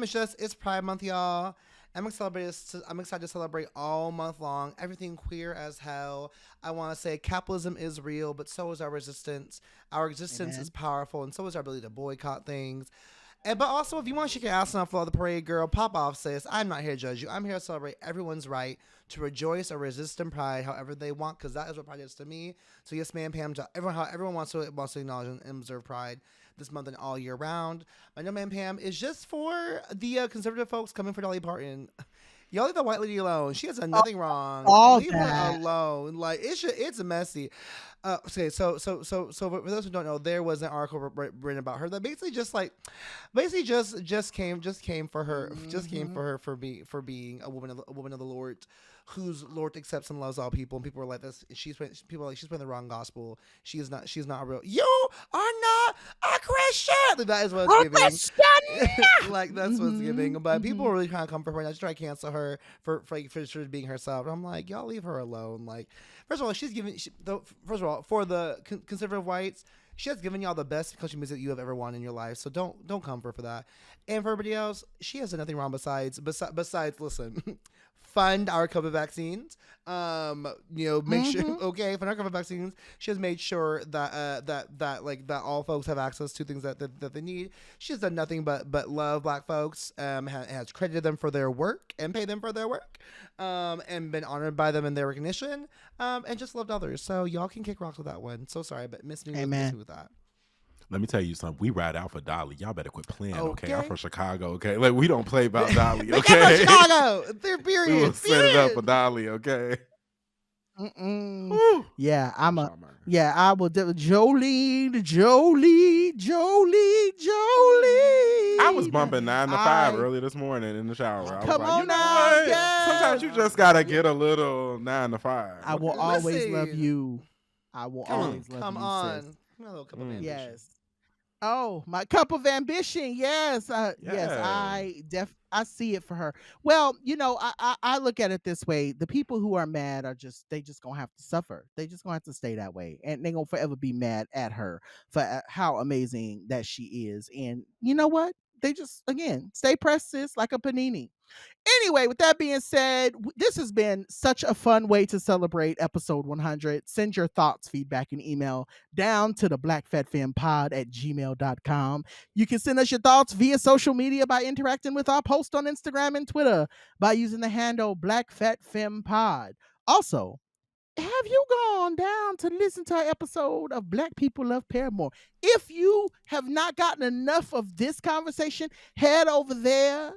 is just, it's Pride Month, y'all. I'm excited to celebrate all month long. Everything queer as hell. I want to say capitalism is real, but so is our resistance. Our existence is powerful, and so is our ability to boycott things. But also, if you want to shake your ass and follow the parade, girl, pop off, sis. I'm not here to judge you. I'm here to celebrate everyone's right to rejoice or resist in pride, however they want, because that is what pride is to me. So yes, ma'am, Pam, everyone wants to acknowledge and observe pride this month and all year round. My no man Pam is just for the conservative folks coming for Dolly Parton. Y'all leave the white lady alone. She has done nothing wrong. Leave her alone. Like, it's messy. Okay, so for those who don't know, there was an article written about her that basically just came for her for being a woman of the Lord, whose Lord accepts and loves all people. And people were like, she's playing the wrong gospel. She's not a real. You are not a Christian. That is what's giving. Like, that's what's giving. But people were really trying to come for her and I just try to cancel her for being herself. And I'm like, y'all leave her alone. Like, first of all, for the conservative whites, she has given y'all the best country music you have ever wanted in your life. So don't come for that. And for everybody else, she has done nothing wrong besides listen. Fund our COVID vaccines. Make sure fund our COVID vaccines. She has made sure that all folks have access to things that they need. She has done nothing but love Black folks. Has credited them for their work and paid them for their work. And been honored by them in their recognition. And just loved others. So y'all can kick rocks with that one. So sorry, but miss me with that. Let me tell you something. We ride out for Dolly. Y'all better quit playing, okay? I'm from Chicago, okay? Like, we don't play about Dolly, okay? From Chicago. They're period. We will set it up for Dolly, okay? Yeah, I will do Jolene. I was bumping 9 to 5 early this morning in the shower. I was come like, on now. Yes. Sometimes you just gotta get a little 9 to 5. I will always love you. I will always love you. Come on. A little cup of ambition. Yes. Oh, my cup of ambition. Yes. Yes. I see it for her. Well, I look at it this way. The people who are mad they just gonna have to suffer. They just gonna have to stay that way. And they're gonna forever be mad at her for how amazing that she is. And you know what? they just, again, stay pressed, sis, like a panini. Anyway, with that being said, this has been such a fun way to celebrate episode 100. Send your thoughts, feedback, and email down to the blackfatfempod@gmail.com. You can send us your thoughts via social media by interacting with our post on Instagram and Twitter by using the handle blackfatfempod. Also, have you gone down to listen to our episode of Black People Love Paramore? If you have not gotten enough of this conversation, head over there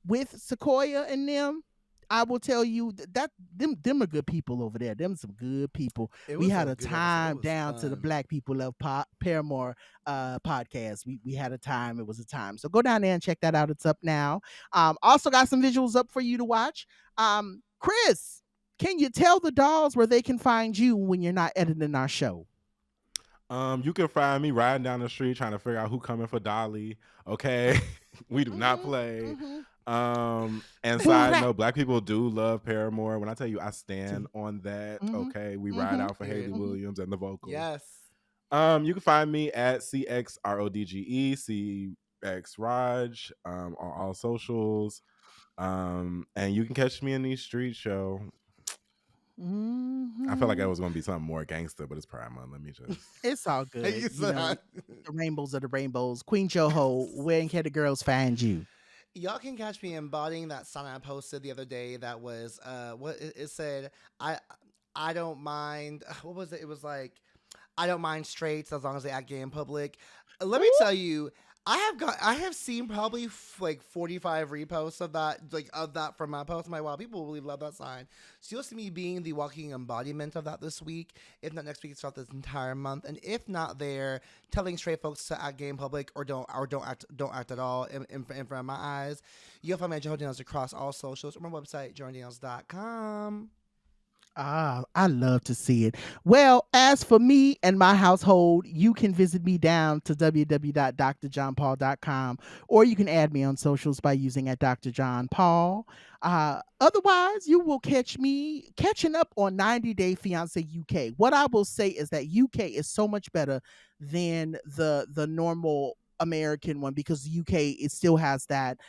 with Sequoia and them. I will tell you that them are good people over there. Them some good people. We had a time down to the Black People Love Paramore podcast. We had a time. It was a time. So go down there and check that out. It's up now. Also got some visuals up for you to watch. Chris, can you tell the dolls where they can find you when you're not editing our show? You can find me riding down the street trying to figure out who coming for Dolly. Okay. We do not play. And side note, Black people do love Paramore. When I tell you I stand on that, okay, we ride out for Haley Williams and the vocals. Yes. You can find me at CXRODGE, CXRodge, on all socials. And you can catch me in the street show. I feel like that was going to be something more gangster, but it's Pride Month. Let me just. It's all good. The rainbows are the rainbows. Queen Joho, where can the girls find you? Y'all can catch me embodying that sign I posted the other day that was, what it said, I don't mind, what was it? It was like, I don't mind straights as long as they act gay in public. Let me tell you, I have seen probably like 45 reposts of that from my post. I'm like, wow, people really love that sign. So you'll see me being the walking embodiment of that this week. If not next week, it's throughout this entire month. And if not there, telling straight folks to act gay in public or don't act at all in front of my eyes. You'll find me at Joe Daniels across all socials or my website, joedaniels.com. I love to see it. Well, as for me and my household, you can visit me down to www.drjohnpaul.com, or you can add me on socials by using at Dr. John Paul. Otherwise, you will catch me catching up on 90 Day Fiance UK. What I will say is that UK is so much better than the normal American one, because the UK, it still has that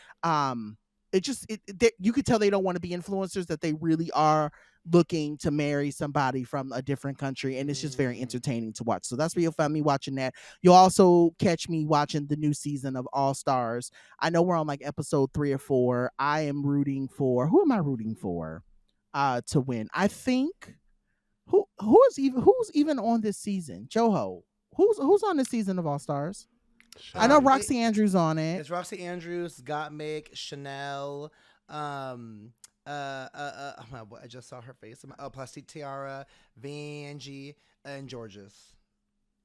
you could tell they don't want to be influencers, that they really are looking to marry somebody from a different country, and it's just very entertaining to watch. So that's where you'll find me watching that. You'll also catch me watching the new season of All Stars. I know we're on like episode 3 or 4. Who am I rooting for to win? I think who's even on this season? Joho. Who's on this season of All Stars? I know Roxy Andrews on it. It's Roxy Andrews, Gottmik, Chanel, I just saw her face. Plastic Tiara, Vanjie, and Georges.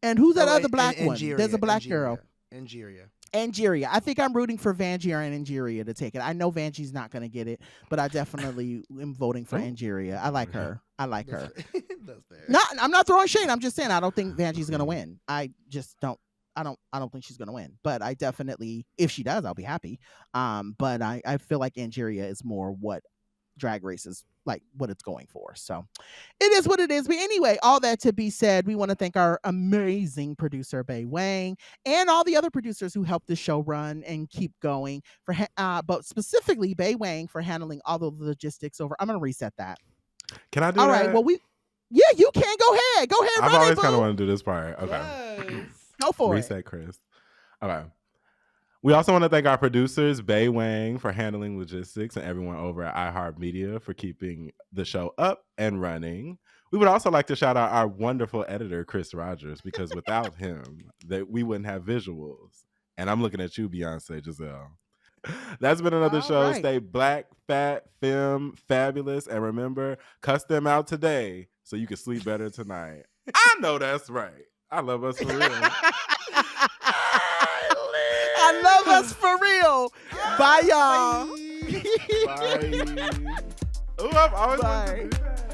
And who's that other black one? There's a black girl. Angeria. I think I'm rooting for Vanjie or Angeria to take it. I know Vanjie's not going to get it, but I definitely am voting for Angeria. I like her. That's fair. No, I'm not throwing shade. I'm just saying I don't think Vanjie's going to win. I just don't. I don't think she's gonna win, but I definitely, if she does, I'll be happy. But I feel like Angeria is more what Drag Race is like, what it's going for. So it is what it is. But anyway, all that to be said, we want to thank our amazing producer Bay Wang and all the other producers who helped the show run and keep going. But specifically Bay Wang for handling all the logistics over. I'm gonna reset that. Can I do all that? All right. Well, yeah, you can. Go ahead. I've always kind of wanted to do this part. Okay. Yes. Go for Reset, Chris. Okay. We also want to thank our producers, Bay Wang, for handling logistics, and everyone over at iHeartMedia for keeping the show up and running. We would also like to shout out our wonderful editor, Chris Rodgers, because without him, we wouldn't have visuals. And I'm looking at you, Beyonce Giselle. That's been another show. Right. Stay black, fat, femme, fabulous, and remember, cuss them out today so you can sleep better tonight. I know that's right. I love us for real. I love us for real. Bye, y'all. Bye. Ooh, I've always wanted to do that.